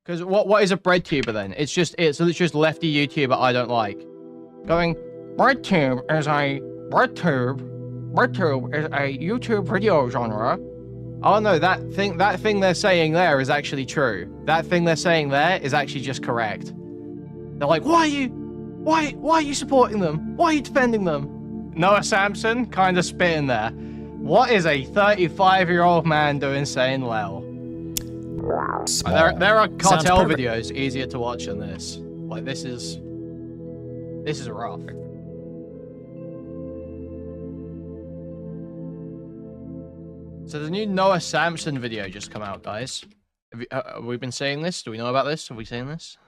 Because what is a bread tuber then? It's just lefty YouTuber I don't like. Going, breadtube is a YouTube video genre. Oh no, that thing they're saying there is actually true. That thing they're saying there is actually just correct. They're like, why are you supporting them? Why are you defending them? Noah Samsen kind of spitting there. What is a 35-year-old man doing saying lol? There are cartel videos easier to watch than this. Like this is rough. So the new Noah Samsen video just come out, guys. Have we been saying this? Do we know about this? Have we seen this?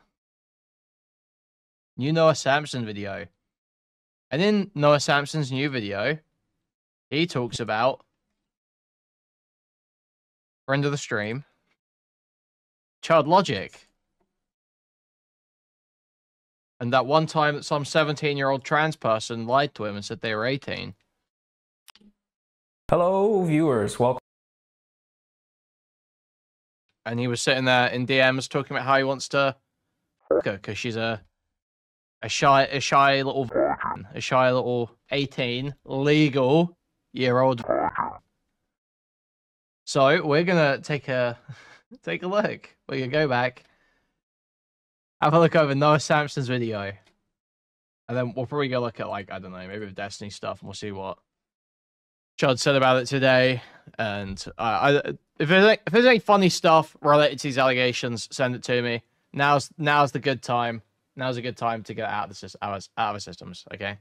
New Noah Samsen video. And in Noah Samsen's new video, he talks about friend of the stream, Chud Logic. And that one time that some 17-year-old trans person lied to him and said they were 18. Hello, viewers. Welcome. And he was sitting there in DMs talking about how he wants to because she's a shy little 18 legal year-old. So we're gonna take a look. We're gonna go back, have a look over Noah Samsen's video, and then we'll probably go look at, like, I don't know, maybe the Destiny stuff, and we'll see what Chud said about it today. And if there's any funny stuff related to these allegations, send it to me. Now's the good time. Now's a good time to get out of the systems. Okay.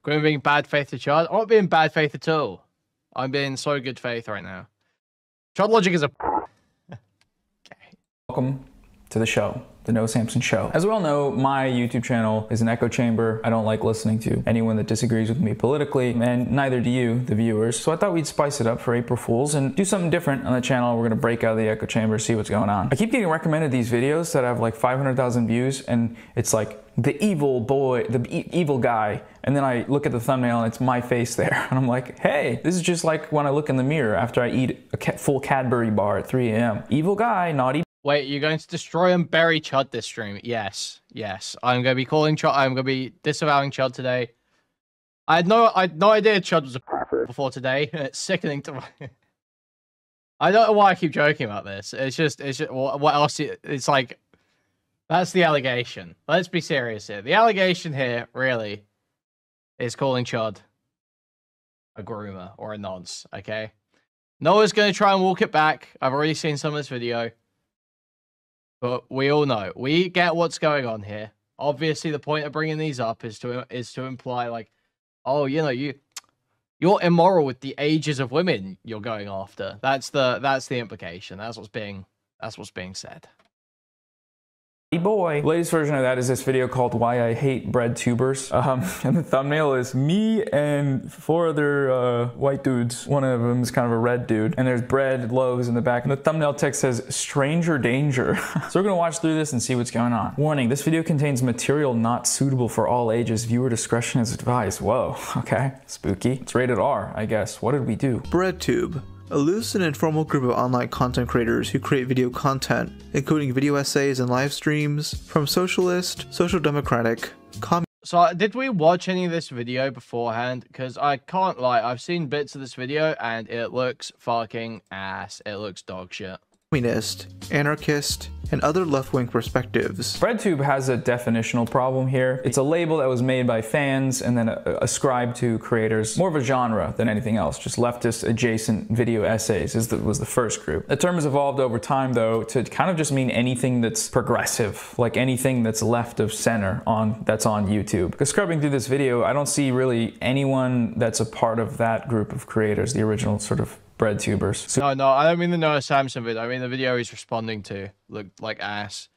Going being bad faith to Chud. I'm not being bad faith at all. I'm being so good faith right now. Chud Logic is a. Okay. Welcome to the show. The Noah Samsen Show. As we all know, my YouTube channel is an echo chamber. I don't like listening to anyone that disagrees with me politically, and neither do you, the viewers. So I thought we'd spice it up for April Fools and do something different on the channel. We're gonna break out of the echo chamber, see what's going on. I keep getting recommended these videos that have like 500,000 views, and it's like the evil boy, the evil guy. And then I look at the thumbnail and it's my face there. And I'm like, hey, this is just like when I look in the mirror after I eat a full Cadbury bar at 3 a.m. Evil guy, naughty. Wait, you're going to destroy and bury Chud this stream? Yes, yes. I'm going to be calling Chud. I'm going to be disavowing Chud today. I had no idea Chud was a before today. It's sickening to. I don't know why I keep joking about this. It's just what else? It's like that's the allegation. Let's be serious here. The allegation here really is calling Chud a groomer or a nonce. Okay, Noah's going to try and walk it back. I've already seen some of this video. But we all know, we get what's going on here. Obviously, the point of bringing these up is to imply, like, oh, you know, you're immoral with the ages of women you're going after. That's the implication. That's what's being said. Boy. The latest version of that is this video called Why I Hate Bread Tubers. And the thumbnail is me and 4 other white dudes. One of them is kind of a red dude. And there's bread loaves in the back. And the thumbnail text says, stranger danger. So we're gonna watch through this and see what's going on. Warning, this video contains material not suitable for all ages. Viewer discretion is advised. Whoa, okay, spooky. It's rated R, I guess. What did we do? BreadTube, a loose and informal group of online content creators who create video content, including video essays and live streams, from socialist, social democratic, communist. So did we watch any of this video beforehand? Because I can't lie, I've seen bits of this video and it looks fucking ass. It looks dog shit. Anarchist, and other left-wing perspectives. BreadTube has a definitional problem here. It's a label that was made by fans and then ascribed to creators. More of a genre than anything else, just leftist adjacent video essays was the first group. The term has evolved over time though to kind of just mean anything that's progressive, like anything that's left of center that's on YouTube. Because scrubbing through this video, I don't see really anyone that's a part of that group of creators, the original sort of bread tubers. So no, I don't mean the Noah Samsen video. I mean the video he's responding to looked like ass.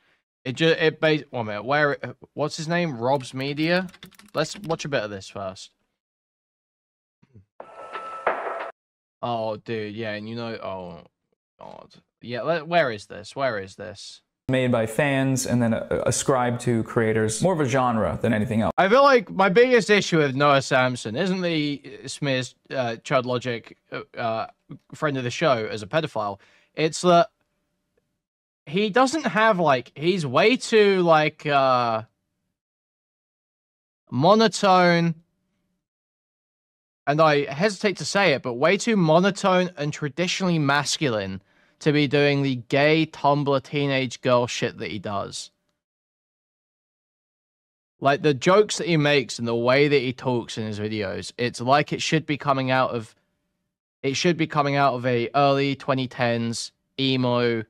One minute, what's his name? Rob's Media? Let's watch a bit of this first. Oh, dude, yeah, and you know, oh, God. Yeah, where is this? Where is this? Made by fans and then ascribed to creators. More of a genre than anything else. I feel like my biggest issue with Noah Samsen isn't the smears Chud Logic friend of the show as a pedophile. It's that he doesn't have like, he's way too like monotone, and I hesitate to say it, but way too monotone and traditionally masculine to be doing the gay Tumblr teenage girl shit that he does. Like, the jokes that he makes and the way that he talks in his videos, it's like it should be coming out of a early 2010s emo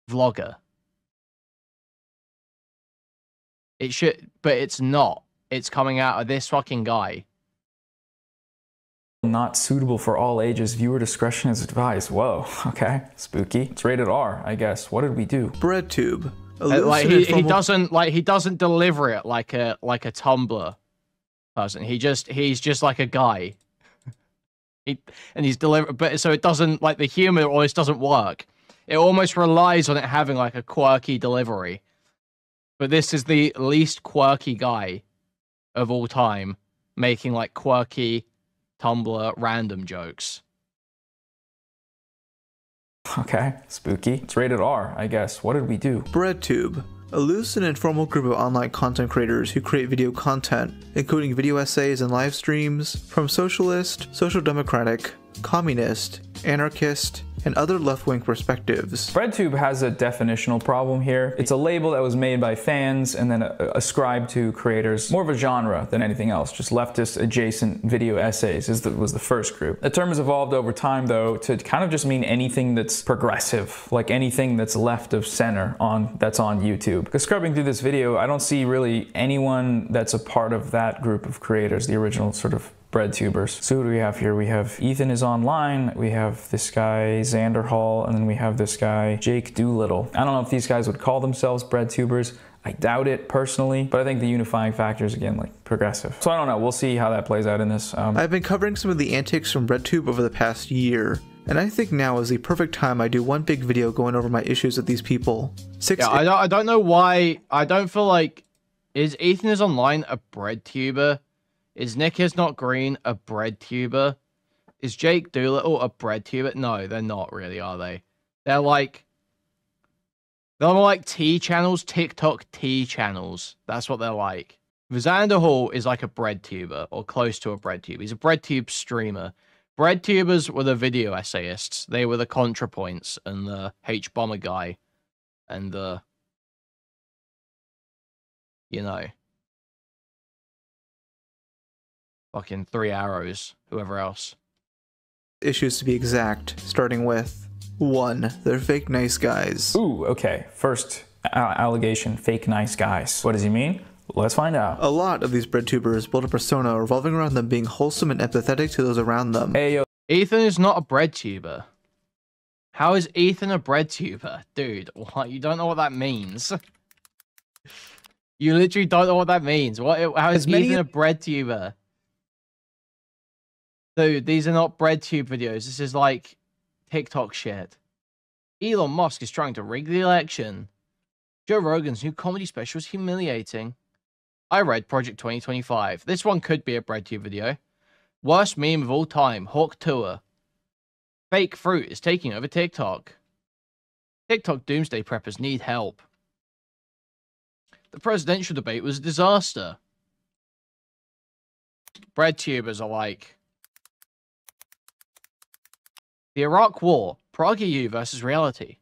vlogger. It should, but it's not. It's coming out of this fucking guy. Not suitable for all ages. Viewer discretion is advised. Whoa, okay, spooky. It's rated R, I guess. What did we do? BreadTube. Like he doesn't deliver it like a Tumblr person. He's just like a guy. He's delivered, but so it doesn't, like, the humor always doesn't work. It almost relies on it having like a quirky delivery. But this is the least quirky guy of all time, making like quirky Tumblr random jokes. Okay, spooky. It's rated R, I guess. What did we do? BreadTube. A loose and informal group of online content creators who create video content, including video essays and live streams, from socialist, social democratic, communist, anarchist, and other left-wing perspectives. BreadTube has a definitional problem here. It's a label that was made by fans and then ascribed to creators. More of a genre than anything else. Just leftist adjacent video essays was the first group. The term has evolved over time, though, to kind of just mean anything that's progressive, like anything that's left of center that's on YouTube. Because scrubbing through this video, I don't see really anyone that's a part of that group of creators, the original sort of BreadTubers. So who do we have here? We have Ethan is online, we have this guy Xander Hall, and then we have this guy Jake Doolittle. I don't know if these guys would call themselves BreadTubers. I doubt it personally, but I think the unifying factor is, again, like, progressive. So I don't know, we'll see how that plays out in this. I've been covering some of the antics from BreadTube over the past year, and I think now is the perfect time I do one big video going over my issues with these people. I don't know why. I don't feel like, is Ethan is online a BreadTuber? Is Nick is not green a BreadTuber? Is Jake Doolittle a BreadTuber? No, they're not really, are they? They're more like T channels, TikTok T channels. That's what they're like. Xander Hall is like a BreadTuber, or close to a BreadTuber. He's a BreadTube streamer. BreadTubers were the video essayists. They were the ContraPoints and the H-Bomber guy and the, you know, fucking 3 Arrows, whoever else. Issues to be exact, starting with 1. They're fake nice guys. Ooh, okay. First allegation, fake nice guys. What does he mean? Let's find out. A lot of these BreadTubers build a persona revolving around them being wholesome and empathetic to those around them. Hey, yo. Ethan is not a BreadTuber. How is Ethan a BreadTuber? Dude, what? You don't know what that means. You literally don't know what that means. How is Ethan a BreadTuber? Dude, these are not BreadTube videos. This is like TikTok shit. Elon Musk is trying to rig the election. Joe Rogan's new comedy special is humiliating. I read Project 2025. This one could be a BreadTube video. Worst meme of all time, Hawk Tour. Fake fruit is taking over TikTok. TikTok doomsday preppers need help. The presidential debate was a disaster. BreadTubers are like the Iraq War, PragerU versus reality.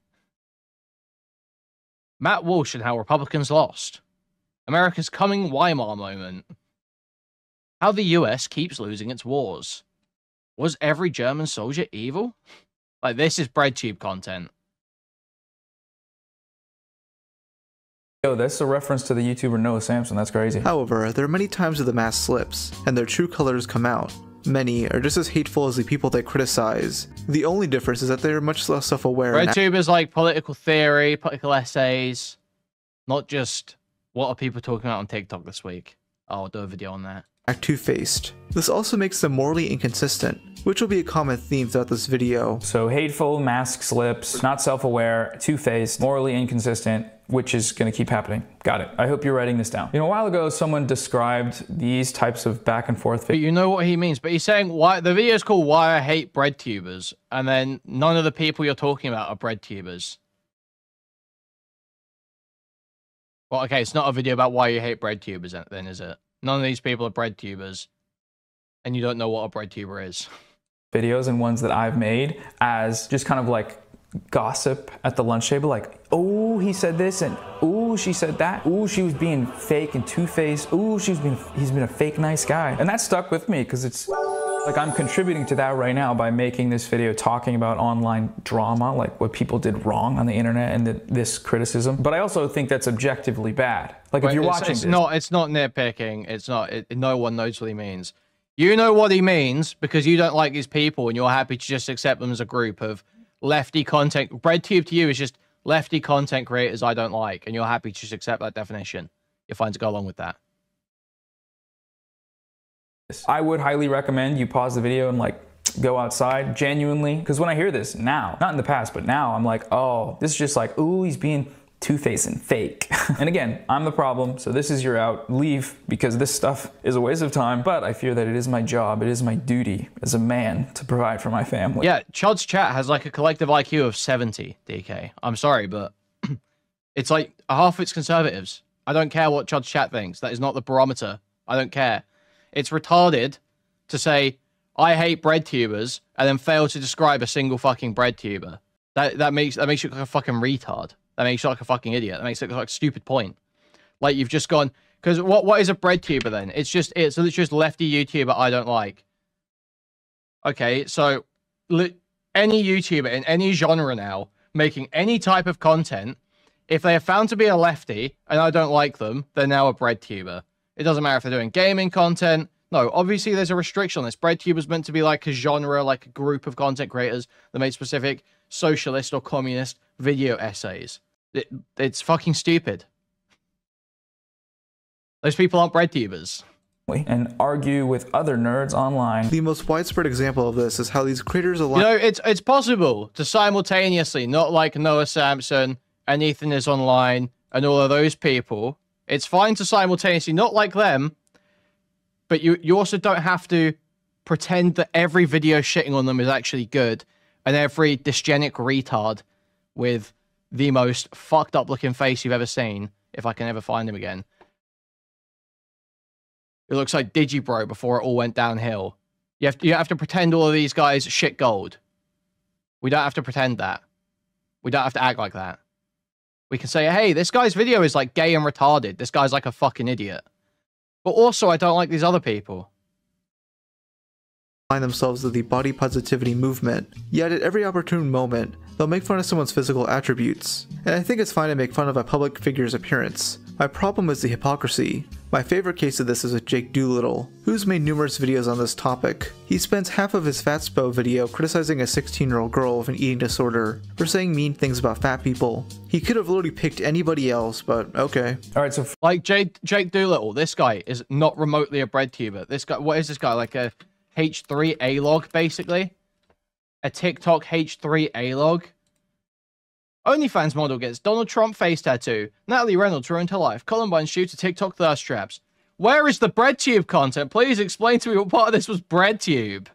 Matt Walsh and how Republicans lost. America's coming Weimar moment. How the US keeps losing its wars. Was every German soldier evil? Like, this is BreadTube content. Yo, that's a reference to the YouTuber Noah Samsen. That's crazy. However, there are many times that the mask slips, and their true colors come out. Many are just as hateful as the people they criticize. The only difference is that they are much less self-aware. BreadTube is like political theory, political essays, not just what are people talking about on TikTok this week. I'll do a video on that. Act two-faced. This also makes them morally inconsistent, which will be a common theme throughout this video. So hateful, mask slips, not self-aware, two-faced, morally inconsistent, which is going to keep happening. Got it. I hope you're writing this down. You know, a while ago, someone described these types of back and forth. But you know what he means. But he's saying why the video is called "Why I Hate BreadTubers," and then none of the people you're talking about are BreadTubers. Well, okay, it's not a video about why you hate bread tubers then, is it? None of these people are bread tubers, and you don't know what a bread tuber is. Videos and ones that I've made as just kind of like gossip at the lunch table, like, oh, he said this, and oh, she said that, oh, she was being fake and two-faced, oh, he's been a fake nice guy. And that stuck with me because it's like I'm contributing to that right now by making this video talking about online drama, like what people did wrong on the internet and this criticism. But I also think that's objectively bad. Like if you're watching it's not nitpicking. It's not, no one knows what he means. You know what he means because you don't like these people and you're happy to just accept them as a group of lefty content. BreadTube to you is just lefty content creators I don't like, and you're happy to just accept that definition. You're fine to go along with that. I would highly recommend you pause the video and like go outside genuinely, because when I hear this now, not in the past, but now I'm like, oh, this is just like, ooh, he's being two-faced and fake. And again, I'm the problem, so this is your out. Leave, because this stuff is a waste of time, but I fear that it is my job, it is my duty as a man to provide for my family. Yeah, Chud's chat has like a collective IQ of 70, DK. I'm sorry, but it's like half its conservatives. I don't care what Chud's chat thinks. That is not the barometer. I don't care. It's retarded to say, I hate bread tubers, and then fail to describe a single fucking bread tuber. That makes you look like a fucking retard. That makes you look like a fucking idiot. That makes it look like a stupid point. Like you've just gone, because what is a bread tuber then? It's just lefty YouTuber I don't like. Okay, so any YouTuber in any genre now making any type of content, if they are found to be a lefty and I don't like them, they're now a bread tuber. It doesn't matter if they're doing gaming content. No, obviously there's a restriction on this. BreadTuber's meant to be like a genre, like a group of content creators that make specific socialist or communist video essays. It's fucking stupid. Those people aren't BreadTubers. And argue with other nerds online. The most widespread example of this is how these creators align. You know, it's possible to simultaneously not like Noah Samsen and Ethan is online and all of those people. It's fine to simultaneously not like them, but you also don't have to pretend that every video shitting on them is actually good and every dysgenic retard with the most fucked up looking face you've ever seen, if I can ever find him again. It looks like Digibro before it all went downhill. You have to pretend all of these guys shit gold. We don't have to pretend that. We don't have to act like that. We can say, hey, this guy's video is like gay and retarded. This guy's like a fucking idiot. But also, I don't like these other people. Find themselves with the body positivity movement, yet at every opportune moment, they'll make fun of someone's physical attributes. And I think it's fine to make fun of a public figure's appearance. My problem is the hypocrisy. My favorite case of this is with Jake Doolittle, who's made numerous videos on this topic. He spends half of his Fatspo video criticizing a 16-year-old girl with an eating disorder for saying mean things about fat people. He could have literally picked anybody else, but okay. Alright, so like Jake Doolittle, this guy is not remotely a bread tuber. This guy, what is this guy? Like a H3 A-log, basically? A TikTok H3 A-log? OnlyFans model gets Donald Trump face tattoo. Natalie Reynolds ruined her life. Columbine shoots a TikTok thirst traps. Where is the BreadTube content? Please explain to me what part of this was BreadTube.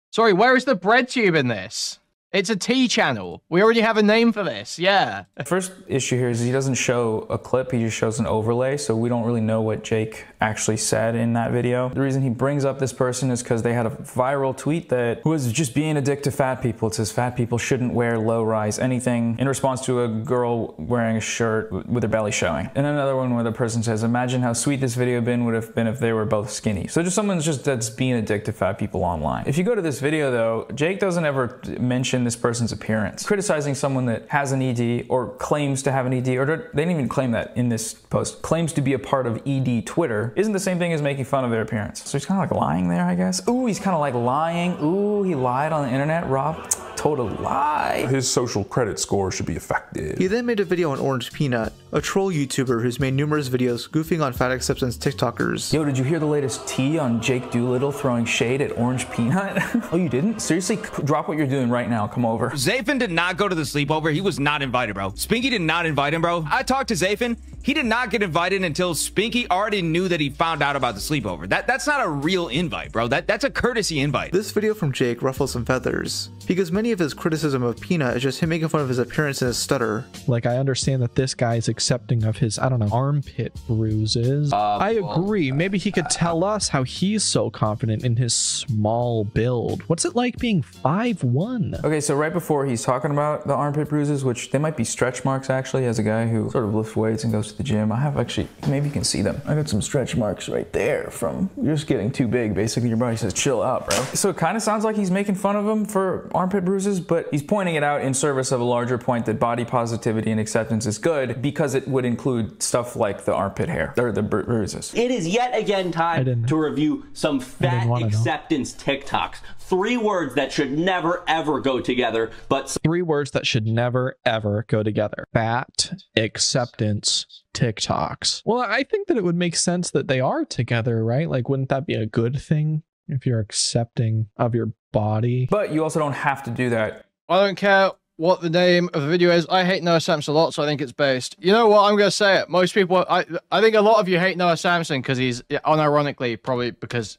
Sorry, where is the BreadTube in this? It's a T channel. We already have a name for this. Yeah. The first issue here is he doesn't show a clip, he just shows an overlay, so we don't really know what Jake actually said in that video. The reason he brings up this person is because they had a viral tweet that was just being a dick to fat people. It says fat people shouldn't wear low-rise anything in response to a girl wearing a shirt with her belly showing. And another one where the person says, imagine how sweet this video would have been if they were both skinny. So just someone that's being a dick to fat people online. If you go to this video though, Jake doesn't ever mention this person's appearance. Criticizing someone that has an ED or claims to have an ED, or they didn't even claim that in this post, claims to be a part of ED Twitter, isn't the same thing as making fun of their appearance. So he's kind of like lying there, I guess. Ooh, he's kind of like lying. Ooh, he lied on the internet, Rob. Total lie. His social credit score should be affected. He then made a video on Orange Peanut, a troll YouTuber who's made numerous videos goofing on fat acceptance TikTokers. Yo, did you hear the latest tea on Jake Doolittle throwing shade at Orange Peanut? Oh, you didn't? Seriously, drop what you're doing right now. Come over. Zafin did not go to the sleepover. He was not invited, bro. Spinky did not invite him, bro. I talked to Zafin. He did not get invited until Spinky already knew that he found out about the sleepover. That's not a real invite, bro. That's a courtesy invite. This video from Jake ruffles some feathers, because many of his criticism of Peanut is just him making fun of his appearance and his stutter. Like, I understand that this guy is accepting of his, I don't know, armpit bruises. I agree. Maybe he could tell us how he's so confident in his small build. What's it like being 5'1"? Okay, so right before he's talking about the armpit bruises, which they might be stretch marks actually, as a guy who sort of lifts weights and goes to the gym. I have actually, maybe you can see them. I got some stretch marks right there from just getting too big. Basically, your body says, chill out, bro. So it kind of sounds like he's making fun of him for armpit bruises, but he's pointing it out in service of a larger point that body positivity and acceptance is good because it would include stuff like the armpit hair or the bruises. It is yet again time to review some fat acceptance TikToks. 3 words that should never ever go together, but 3 words that should never ever go together. Fat acceptance TikToks. Well, I think that it would make sense that they are together, right? Like, wouldn't that be a good thing if you're accepting of your body? But you also don't have to do that. I don't care what the name of the video is. I hate Noah Samsen a lot, so I think it's based. You know what? I'm going to say it. Most people, I think a lot of you hate Noah Samsen because he's, unironically, probably because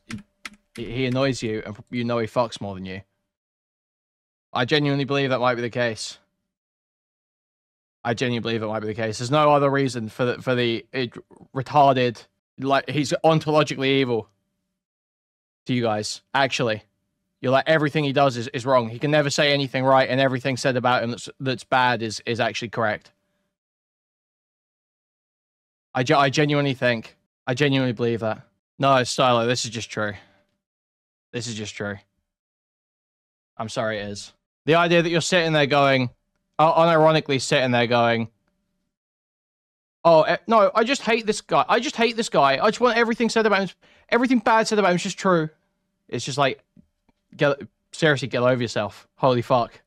he annoys you and you know he fucks more than you. I genuinely believe that might be the case. I genuinely believe it might be the case. There's no other reason for the retarded, like, he's ontologically evil to you guys. Actually, you're like, everything he does is wrong. He can never say anything right, and everything said about him that's bad is actually correct. I genuinely believe that. No, Stylo, this is just true. This is just true. I'm sorry, it is. The idea that you're sitting there going, unironically sitting there going, oh, no, I just hate this guy. I just hate this guy. I just want everything said about him. Everything bad said about him is just true. It's just like, seriously, get over yourself. Holy fuck.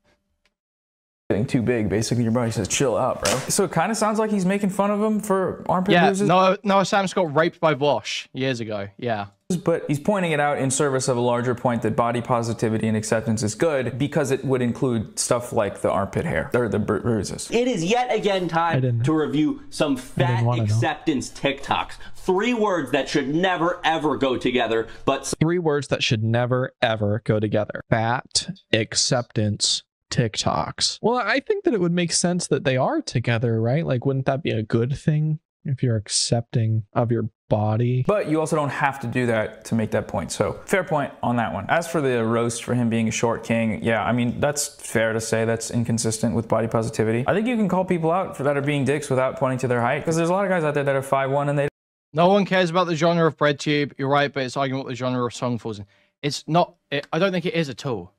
Getting too big. Basically, your body says, chill out, bro. So it kind of sounds like he's making fun of him for armpit bruises. Yeah, Noah Samsen got raped by Bosch years ago. Yeah. But he's pointing it out in service of a larger point that body positivity and acceptance is good because it would include stuff like the armpit hair or the bruises. it is yet again time to review some fat acceptance TikToks. 3 words that should never ever go together, but 3 words that should never ever go together. Fat acceptance TikToks. Well, I think that it would make sense that they are together, right? Like, wouldn't that be a good thing if you're accepting of your body? But you also don't have to do that to make that point. So fair point on that one. As for the roast for him being a short king, yeah, I mean, that's fair to say. That's inconsistent with body positivity. I think you can call people out for that are being dicks without pointing to their height, because there's a lot of guys out there that are 5'1" and they... No one cares about the genre of BreadTube. You're right, but it's arguing what the genre of song falls in. It's not... I don't think it is at all.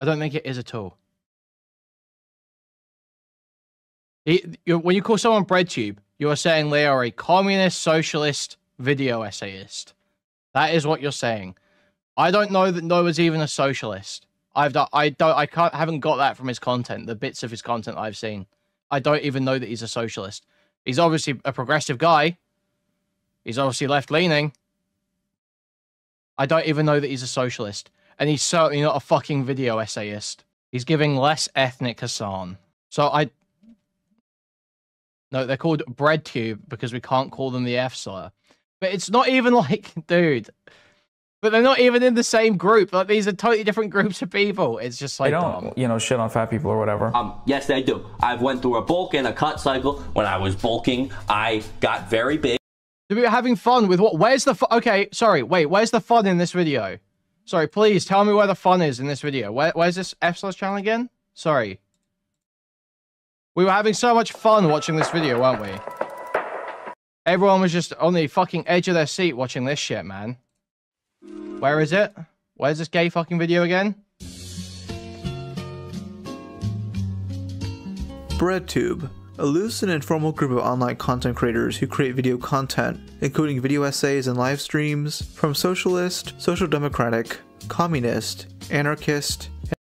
I don't think it is at all. When you call someone BreadTube, you are saying they are a communist, socialist video essayist. That is what you're saying. I don't know that Noah's even a socialist. I haven't got that from his content, the bits of his content I've seen. I don't even know that he's a socialist. He's obviously a progressive guy. He's obviously left-leaning. I don't even know that he's a socialist. And he's certainly not a fucking video essayist. He's giving less ethnic Hassan. So no, they're called BreadTube because we can't call them the F slur. But it's not even like, dude. But they're not even in the same group. Like, these are totally different groups of people. It's just like, they don't, you know, shit on fat people or whatever. Yes, they do. I've went through a bulk and a cut cycle. When I was bulking, I got very big. We were having fun with what? Where's the fun? Okay, sorry, wait, where's the fun in this video? Sorry, please tell me where the fun is in this video. Where's this F-Slash channel again? Sorry. We were having so much fun watching this video, weren't we? Everyone was just on the fucking edge of their seat watching this shit, man. Where is it? Where's this gay fucking video again? BreadTube, a loose and informal group of online content creators who create video content, including video essays and live streams, from socialist, social democratic, communist, anarchist.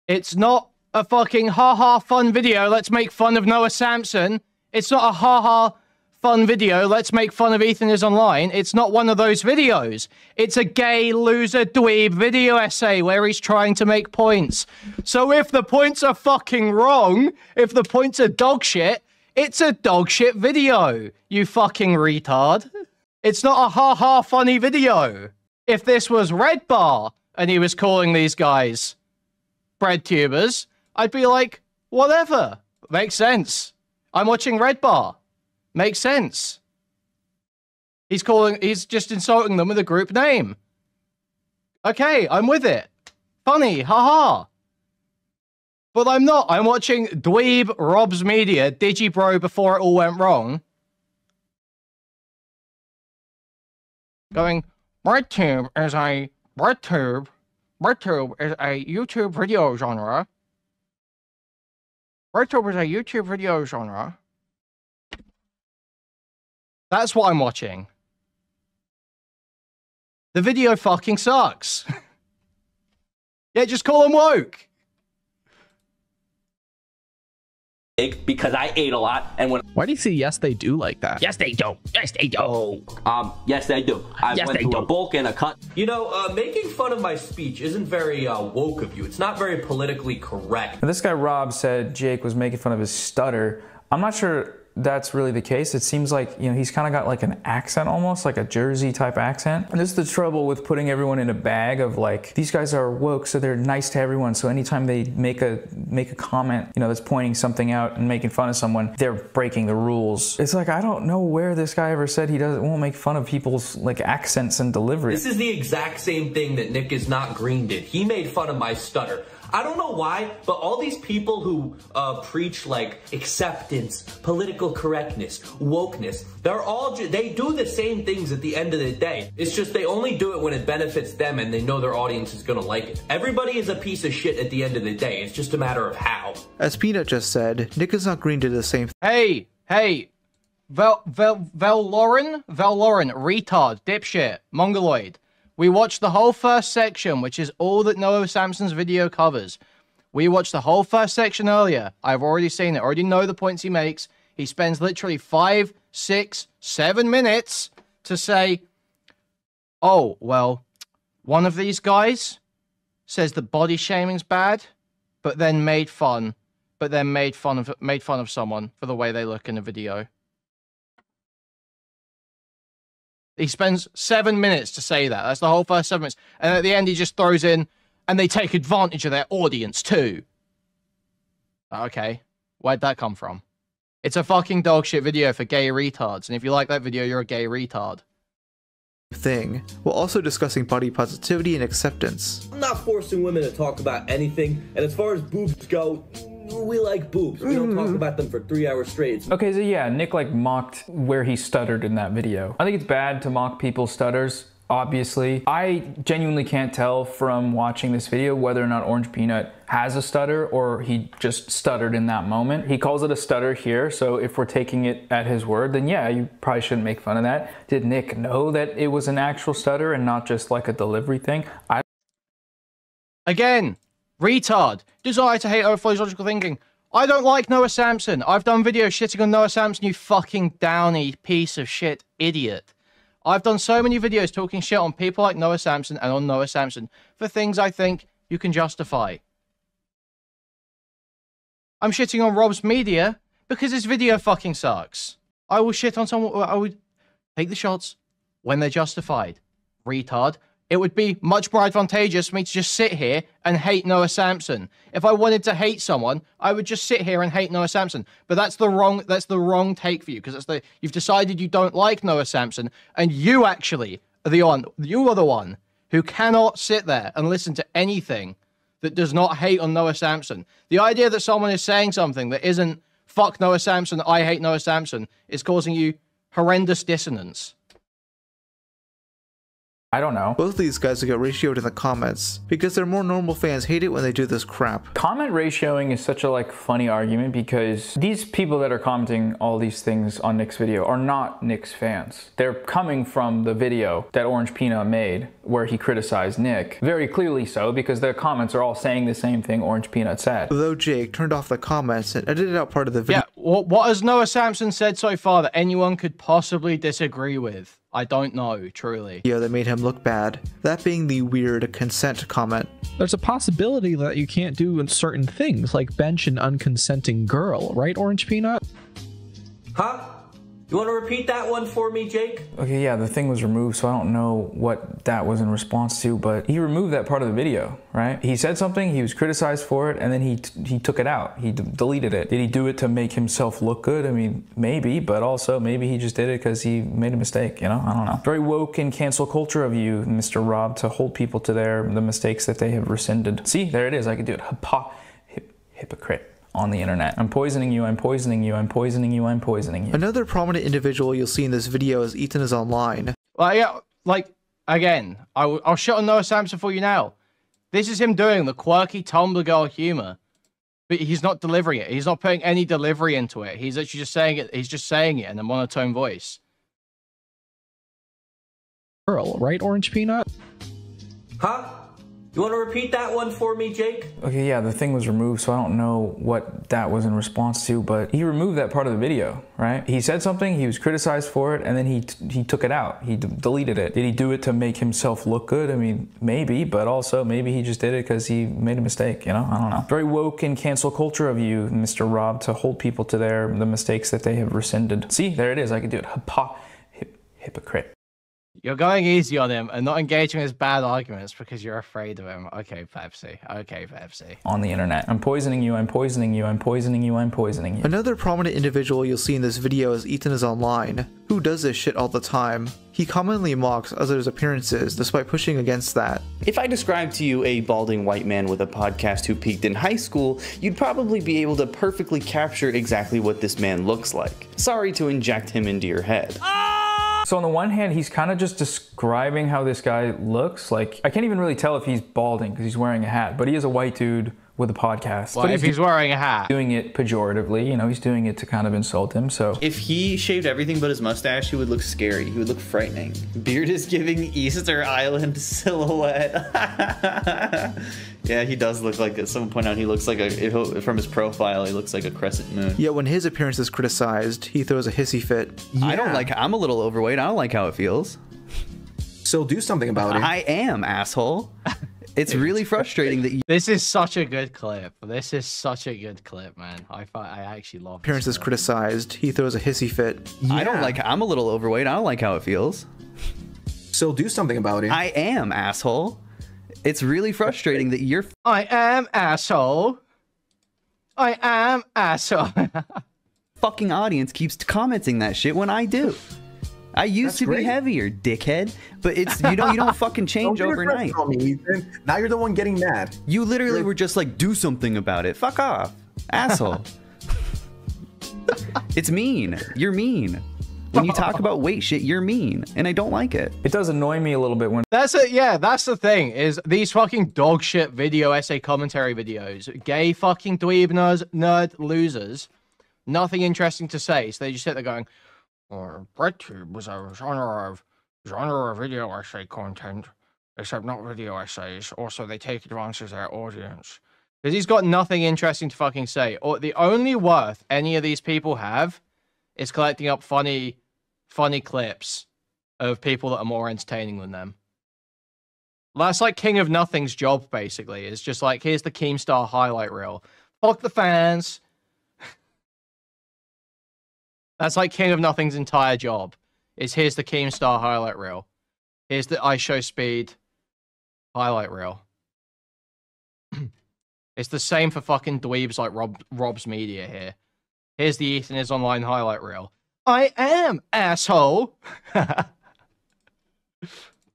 It's not a fucking ha-ha fun video. Let's make fun of Noah Samsen. It's not a ha-ha fun video, let's make fun of Ethan is online. It's not one of those videos. It's a gay loser dweeb video essay where he's trying to make points. So if the points are fucking wrong, if the points are dog shit, it's a dog shit video, you fucking retard. It's not a ha-ha funny video. If this was Red Bar and he was calling these guys bread tubers, I'd be like, whatever. Makes sense. I'm watching Red Bar. Makes sense. He's just insulting them with a group name. Okay, I'm with it. Funny, haha. But I'm not. I'm watching Dweeb Rob's Media, Digibro before it all went wrong. Going, RedTube is a YouTube video genre. RedTube is a YouTube video genre. That's what I'm watching. The video fucking sucks. Yeah, just call him woke. Because I ate a lot, and when why do you say yes they do like that? Yes they do. Yes they do. Yes they do. I went to a bulk and a cut. You know, making fun of my speech isn't very woke of you. It's not very politically correct. Now, this guy Rob said Jake was making fun of his stutter. I'm not sure that's really the case. It seems like, you know, he's kind of got like an accent, almost like a Jersey type accent. And this is the trouble with putting everyone in a bag of like, these guys are woke, so they're nice to everyone. So anytime they make a comment, you know, that's pointing something out and making fun of someone, they're breaking the rules. It's like, I don't know where this guy ever said he won't make fun of people's like accents and delivery. This is the exact same thing that Nick is Not Green did. He made fun of my stutter. I don't know why, but all these people who preach like acceptance, political correctness, wokeness, they do the same things at the end of the day. It's just they only do it when it benefits them and they know their audience is gonna like it. Everybody is a piece of shit at the end of the day. It's just a matter of how. As Peanut just said, Nick is Not Green did the same thing. Hey, Lauren, retard, dipshit, mongoloid. We watched the whole first section, which is all that Noah Samsen's video covers. We watched the whole first section earlier. I've already seen it. I already know the points he makes. He spends literally 5, 6, 7 minutes to say, oh, well, one of these guys says that body shaming's bad, but then made fun of someone for the way they look in the video. He spends 7 minutes to say that. That's the whole first 7 minutes. And at the end, he just throws in, and they take advantage of their audience, too. Okay. Where'd that come from? It's a fucking dog shit video for gay retards. And if you like that video, you're a gay retard. Thing, while also discussing body positivity and acceptance. I'm not forcing women to talk about anything. And as far as boobs go, we like boobs. We don't talk about them for 3 hours straight. Okay, so yeah, Nick like mocked where he stuttered in that video. I think it's bad to mock people's stutters, obviously. I genuinely can't tell from watching this video whether or not Orange Peanut has a stutter or he just stuttered in that moment. He calls it a stutter here, so if we're taking it at his word, then yeah, you probably shouldn't make fun of that. Did Nick know that it was an actual stutter and not just like a delivery thing? Again, retard. Desire to hate overflows logical thinking. I don't like Noah Samsen. I've done videos shitting on Noah Samsen, you fucking downy piece of shit idiot. I've done so many videos talking shit on people like Noah Samsen and on Noah Samsen for things I think you can justify. I'm shitting on Rob's Media because his video fucking sucks. I will shit on someone, I would take the shots when they're justified. Retard. It would be much more advantageous for me to just sit here and hate Noah Samsen. If I wanted to hate someone, I would just sit here and hate Noah Samsen. But that's the wrong take for you, because you've decided you don't like Noah Samsen, and you actually are the one who cannot sit there and listen to anything that does not hate on Noah Samsen. The idea that someone is saying something that isn't fuck Noah Samsen, I hate Noah Samsen, is causing you horrendous dissonance. I don't know. Both of these guys will get ratioed in the comments because their more normal fans hate it when they do this crap. Comment ratioing is such a like funny argument because these people that are commenting all these things on Nick's video are not Nick's fans. They're coming from the video that Orange Peanut made where he criticized Nick. Very clearly so, because their comments are all saying the same thing Orange Peanut said. Though Jake turned off the comments and edited out part of the video. Yeah, What has Noah Samsen said so far that anyone could possibly disagree with? I don't know, truly. Yeah, that made him look bad. That being the weird consent comment. There's a possibility that you can't do certain things, like bench an unconsenting girl, right, Orange Peanut? Huh? You want to repeat that one for me, Jake? Okay, yeah, the thing was removed, so I don't know what that was in response to, but he removed that part of the video, right? He said something, he was criticized for it, and then he took it out. He deleted it. Did he do it to make himself look good? I mean, maybe, but also maybe he just did it because he made a mistake, you know? I don't know. Very woke and cancel culture of you, Mr. Rob, to hold people to the mistakes that they have rescinded. See, there it is, I could do it. Hypocrite. On the internet. I'm poisoning you, I'm poisoning you, I'm poisoning you, I'm poisoning you. Another prominent individual you'll see in this video as Ethan is online. Well, yeah, like, again, I'll shut on Noah Samsen for you now. This is him doing the quirky Tumblr girl humor. But he's not delivering it. He's not putting any delivery into it. He's actually just saying it. He's just saying it in a monotone voice. Girl, right, Orange Peanut? Huh? You want to repeat that one for me, Jake? Okay, yeah, the thing was removed, so I don't know what that was in response to, but he removed that part of the video, right? He said something, he was criticized for it, and then he took it out. He deleted it. Did he do it to make himself look good? I mean, maybe, but also maybe he just did it because he made a mistake, you know? I don't know. Very woke and cancel culture of you, Mr. Rob, to hold people to the mistakes that they have rescinded. See, there it is, I could do it. Hypocrite. You're going easy on him and not engaging in his bad arguments because you're afraid of him. Okay, Pepsi. Okay, Pepsi. On the internet. I'm poisoning you, I'm poisoning you, I'm poisoning you, I'm poisoning you. Another prominent individual you'll see in this video as Ethan is online, who does this shit all the time. He commonly mocks others' appearances despite pushing against that. If I described to you a balding white man with a podcast who peaked in high school, you'd probably be able to perfectly capture exactly what this man looks like. Sorry to inject him into your head. So on the one hand, he's kind of just describing how this guy looks. Like, I can't even really tell if he's balding because he's wearing a hat, but he is a white dude with a podcast. Well, but if he's wearing a hat. Doing it pejoratively, you know, he's doing it to kind of insult him, so. If he shaved everything but his mustache, he would look scary. He would look frightening. Beard is giving Easter Island silhouette. Yeah, he does look like, someone point out he looks like from his profile, he looks like a crescent moon. Yet when his appearance is criticized, he throws a hissy fit. Yeah. I'm a little overweight. I don't like how it feels. So do something about it. I am, asshole. It's really frustrating that you... This is such a good clip. This is such a good clip, man. I actually love it. Appearance is criticized, he throws a hissy fit. Yeah. I'm a little overweight. I don't like how it feels. So do something about it. I am, asshole. It's really frustrating that you're... I am, asshole. I am, asshole. Fucking audience keeps commenting that shit when I do. I used to be heavier, dickhead, but it's you don't fucking change overnight. Now you're the one getting mad. You literally were just like, do something about it. Fuck off, asshole. It's mean. You're mean. When you talk about weight shit, you're mean, and I don't like it. It does annoy me a little bit when... That's it, yeah, that's the thing, is these fucking dog shit video essay commentary videos, gay fucking dweeb nerd losers, nothing interesting to say, so they just sit there going, BreadTube was a genre of video essay content, except not video essays. Also, they take advantage of their audience. Because he's got nothing interesting to fucking say. Or the only worth any of these people have is collecting up funny clips of people that are more entertaining than them. That's like King of Nothing's job, basically. It's just like, here's the Keemstar highlight reel. Fuck the fans. That's like King of Nothing's entire job. Is here's the Keemstar highlight reel. Here's the IShowSpeed highlight reel. It's the same for fucking dweebs like Rob's Media here. Here's the Ethan is Online highlight reel. I am, asshole!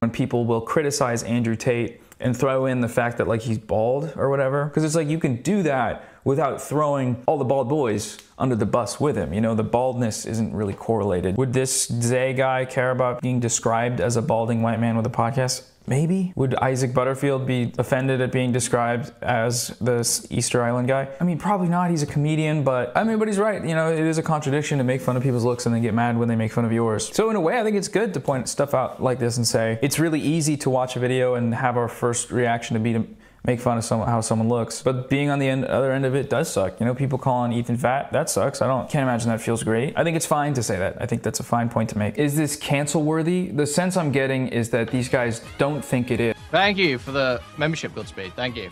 When people will criticize Andrew Tate and throw in the fact that like he's bald or whatever, because it's like you can do that without throwing all the bald boys under the bus with him. You know, the baldness isn't really correlated. Would this Zay guy care about being described as a balding white man with a podcast? Maybe. Would Isaac Butterfield be offended at being described as the Easter Island guy? I mean, probably not. He's a comedian, but he's right. You know, it is a contradiction to make fun of people's looks and then get mad when they make fun of yours. So in a way, I think it's good to point stuff out like this and say, it's really easy to watch a video and have our first reaction to be to make fun of how someone looks. But being on the other end of it does suck. You know, people calling Ethan fat, that sucks. Can't imagine that feels great. I think it's fine to say that. I think that's a fine point to make. Is this cancel worthy? The sense I'm getting is that these guys don't think it is. Thank you for the membership, Goodspeed. Thank you.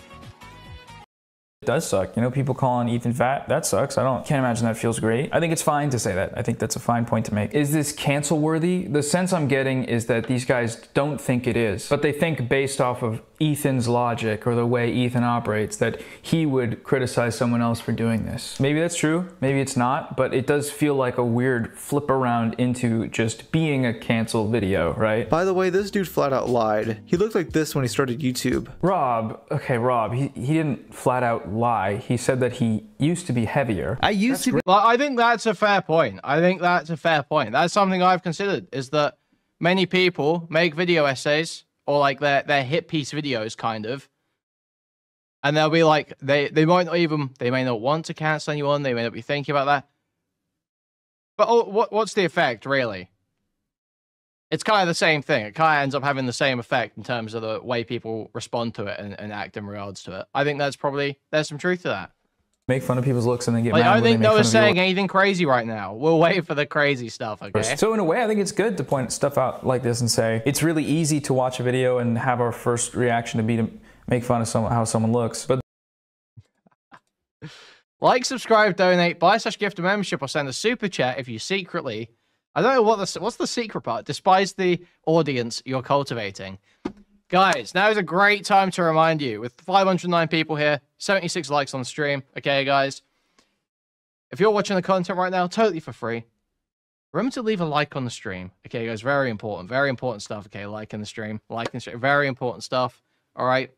It does suck. You know, people calling Ethan fat, that sucks. Can't imagine that feels great. I think it's fine to say that. I think that's a fine point to make. Is this cancel worthy? The sense I'm getting is that these guys don't think it is, but they think based off of Ethan's logic or the way Ethan operates that he would criticize someone else for doing this. Maybe that's true, maybe it's not, but it does feel like a weird flip around into just being a cancel video, right? By the way, this dude flat out lied. He looked like this when he started YouTube. Rob, he didn't flat out lie. He said that he used to be heavier. I think that's a fair point. That's something I've considered, is that many people make video essays or like their hit piece videos kind of, and they'll be like, they may not want to cancel anyone, they may not be thinking about that, but what's the effect really? It's kind of the same thing. It kind of ends up having the same effect in terms of the way people respond to it and act in regards to it. I think there's some truth to that. Make fun of people's looks and then get mad. I don't think Noah's saying yours. anything crazy right now. We'll wait for the crazy stuff, okay? So in a way, I think it's good to point stuff out like this and say, it's really easy to watch a video and have our first reaction to be to make fun of how someone looks. But like, subscribe, donate, buy / gift a membership, or send a super chat if you secretly, I don't know what's the secret part, despise the audience you're cultivating. Guys, now is a great time to remind you, with 509 people here, 76 likes on the stream, okay, guys? If you're watching the content right now, totally for free, remember to leave a like on the stream, okay, guys? Very important stuff, okay? Liking the stream, very important stuff, all right?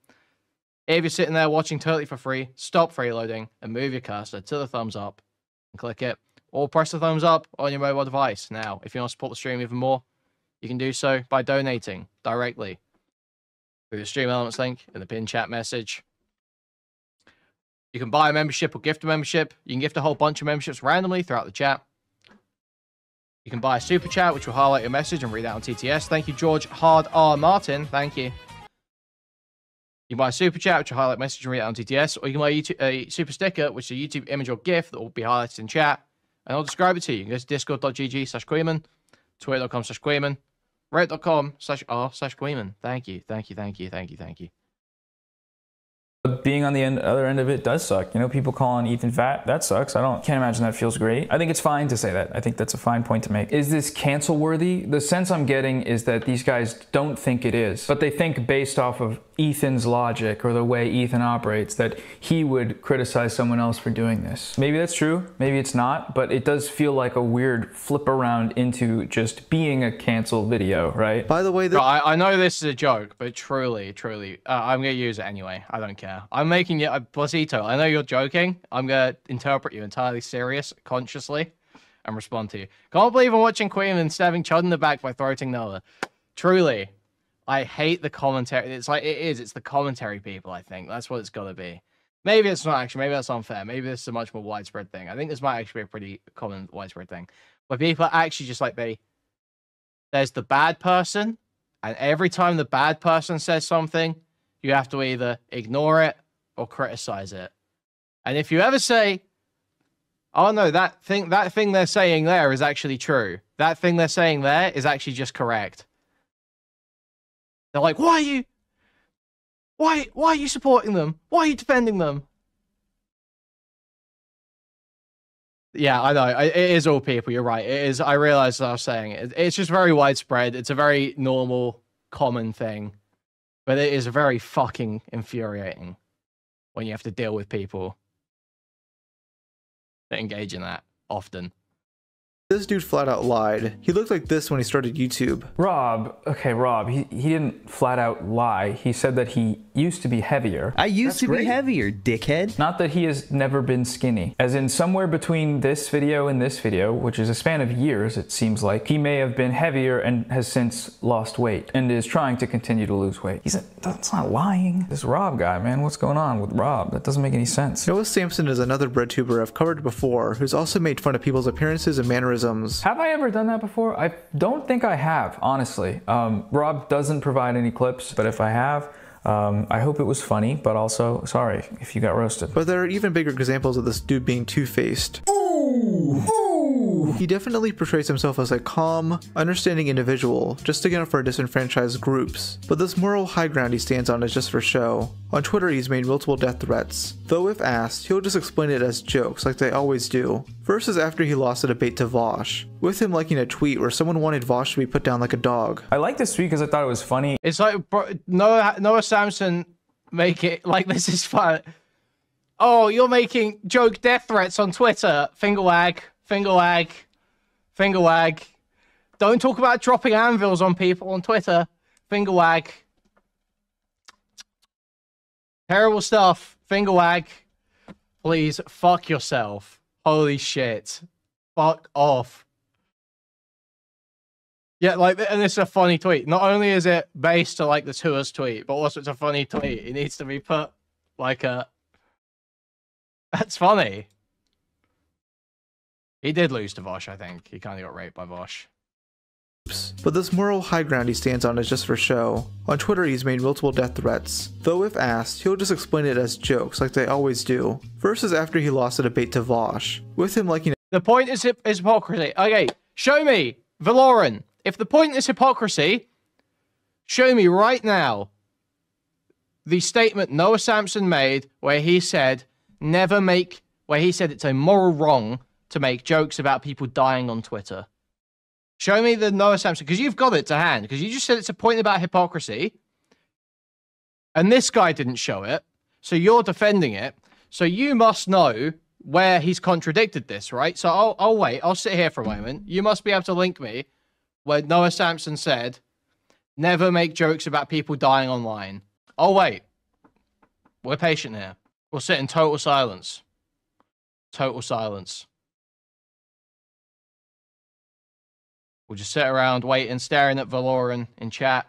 If you're sitting there watching totally for free, stop freeloading and move your cursor to the thumbs up and click it, or press the thumbs up on your mobile device. Now, if you want to support the stream even more, you can do so by donating directly through the Stream Elements link in the pinned chat message. You can buy a membership or gift a membership. You can gift a whole bunch of memberships randomly throughout the chat. You can buy a super chat, which will highlight your message and read out on TTS. Thank you, George Hard R. Martin. Thank you. You can buy a super chat, which will highlight message and read out on TTS. Or you can buy a super sticker, which is a YouTube image or GIF that will be highlighted in chat. And I'll describe it to you. You can go to discord.gg/Kuihman, twitter.com/Kuihman, reddit.com/r/Kuihman. Thank you. But being on the other end of it does suck. You know, people calling Ethan fat, that sucks. Can't imagine that feels great. I think it's fine to say that. I think that's a fine point to make. Is this cancel worthy? The sense I'm getting is that these guys don't think it is, but they think based off of Ethan's logic or the way Ethan operates that he would criticize someone else for doing this. Maybe that's true, maybe it's not, but it does feel like a weird flip around into just being a cancel video, right? By the way, I know this is a joke, but truly, I'm going to use it anyway. I don't care. I'm making you, Blasito, I know you're joking. I'm going to interpret you entirely serious, consciously, and respond to you. Can't believe I'm watching Kuihman stabbing Chud in the back by throating Noah. Truly, I hate the commentary. It's the commentary people, I think. That's what it's got to be. Maybe it's not actually. Maybe that's unfair. Maybe this is a much more widespread thing. I think this might actually be a pretty common, widespread thing. Where people are actually just like, there's the bad person, and every time the bad person says something, you have to either ignore it or criticize it. And if you ever say, oh no, that thing they're saying there is actually true. That thing they're saying there is actually just correct. They're like, why are you supporting them? Why are you defending them? Yeah, I know. It is all people. You're right. It is. I realized what I was saying. It's just very widespread. It's a very normal, common thing. But it is very fucking infuriating when you have to deal with people that engage in that often. This dude flat out lied. He looked like this when he started YouTube. Rob, he didn't flat out lie. He said that he used to be heavier. I used to be heavier, dickhead. Not that he has never been skinny. As in somewhere between this video and this video, which is a span of years, it seems like, he may have been heavier and has since lost weight and is trying to continue to lose weight. That's not lying. This Rob guy, man, what's going on with Rob? That doesn't make any sense. Noah Samsen is another breadtuber I've covered before, who's also made fun of people's appearances and mannerisms. Have I ever done that before? I don't think I have, honestly. Rob doesn't provide any clips, but if I have, I hope it was funny, but also sorry if you got roasted. But there are even bigger examples of this dude being two-faced. He definitely portrays himself as a calm, understanding individual, just sticking up for disenfranchised groups. But this moral high ground he stands on is just for show. On Twitter, he's made multiple death threats, though if asked, he'll just explain it as jokes like they always do. First is after he lost a debate to Vosh, with him liking a tweet where someone wanted Vosh to be put down like a dog. I like this tweet because I thought it was funny. It's like, bro, Noah Samsen make it like this is fun. Oh, you're making joke death threats on Twitter. Finger wag, finger wag, finger wag. Don't talk about dropping anvils on people on Twitter. Finger wag. Terrible stuff. Finger wag. Please fuck yourself. Holy shit. Fuck off. Yeah, like, and it's a funny tweet. Not only is it based to like the Tours tweet, but also it's a funny tweet. It needs to be put like a... That's funny. He did lose to Vosh, I think. He kind of got raped by Vosh. But this moral high ground he stands on is just for show. On Twitter, he's made multiple death threats, though if asked, he'll just explain it as jokes like they always do. First is after he lost a debate to Vosh, with him liking... The point is hypocrisy. Okay, show me, Valoran. If the point is hypocrisy, show me right now the statement Noah Samsen made where he said, where he said it's a moral wrong to make jokes about people dying on Twitter. Show me the Noah Samsen, because you've got it to hand, because you just said it's a point about hypocrisy, and this guy didn't show it, so you're defending it, so you must know where he's contradicted this, right? So I'll wait, I'll sit here for a moment. You must be able to link me where Noah Samsen said, never make jokes about people dying online. I'll wait. We're patient here. We'll sit in total silence. Total silence. We'll just sit around waiting, staring at Valoran in chat,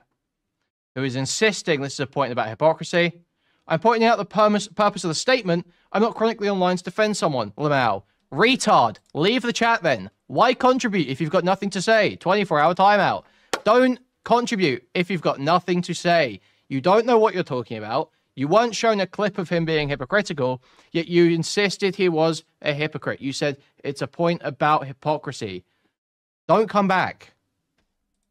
who is insisting this is a point about hypocrisy. I'm pointing out the purpose of the statement. I'm not chronically online to defend someone. Lamau. Retard. Leave the chat then. Why contribute if you've got nothing to say? 24-hour timeout. Don't contribute if you've got nothing to say. You don't know what you're talking about. You weren't shown a clip of him being hypocritical, yet you insisted he was a hypocrite. You said it's a point about hypocrisy. Don't come back.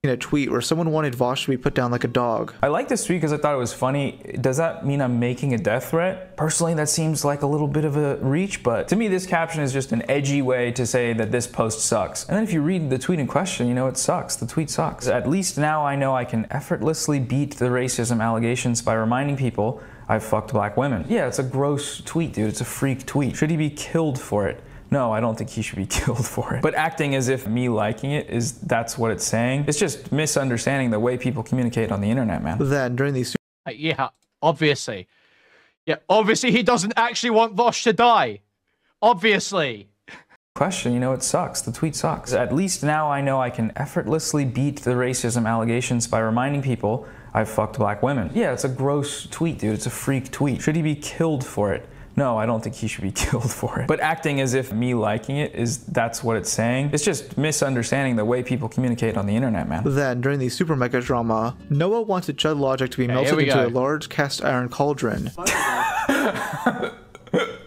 In a tweet where someone wanted Vosh to be put down like a dog. I like this tweet because I thought it was funny. Does that mean I'm making a death threat? Personally, that seems like a little bit of a reach, but to me, this caption is just an edgy way to say that this post sucks. And then if you read the tweet in question, you know it sucks. The tweet sucks. At least now I know I can effortlessly beat the racism allegations by reminding people I've fucked black women. Yeah, it's a gross tweet, dude. It's a freak tweet. Should he be killed for it? No, I don't think he should be killed for it. But acting as if me liking it that's what it's saying. It's just misunderstanding the way people communicate on the internet, man. Then, during these... Yeah, obviously. Yeah, obviously he doesn't actually want Vosh to die. Obviously. Question, you know, it sucks. The tweet sucks. At least now I know I can effortlessly beat the racism allegations by reminding people I've fucked black women. Yeah, it's a gross tweet, dude. It's a freak tweet. Should he be killed for it? No, I don't think he should be killed for it. But acting as if me liking it that's what it's saying. It's just misunderstanding the way people communicate on the internet, man. Then, during the super mega drama, Noah wanted Chud Logic to be melted into a large cast iron cauldron.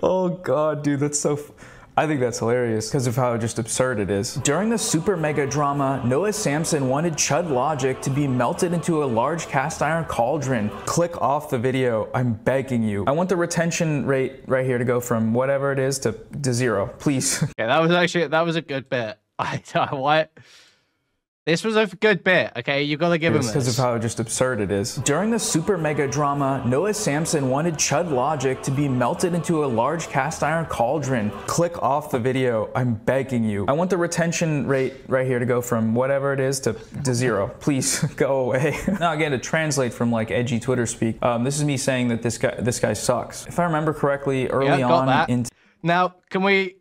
Oh god, dude, that's so... I think that's hilarious because of how just absurd it is. During the super mega drama, Noah Samsen wanted Chud Logic to be melted into a large cast iron cauldron. Click off the video, I'm begging you. I want the retention rate right here to go from whatever it is to 0, please. Yeah, that was a good bit. What? This was a good bit, okay? You gotta give him this. Because of how just absurd it is. During the super mega drama, Noah Samsen wanted Chud Logic to be melted into a large cast iron cauldron. Click off the video, I'm begging you. I want the retention rate right here to go from whatever it is to 0. Please go away. Now again, to translate from like edgy Twitter speak, this is me saying that this guy sucks. If I remember correctly, early on now, can we...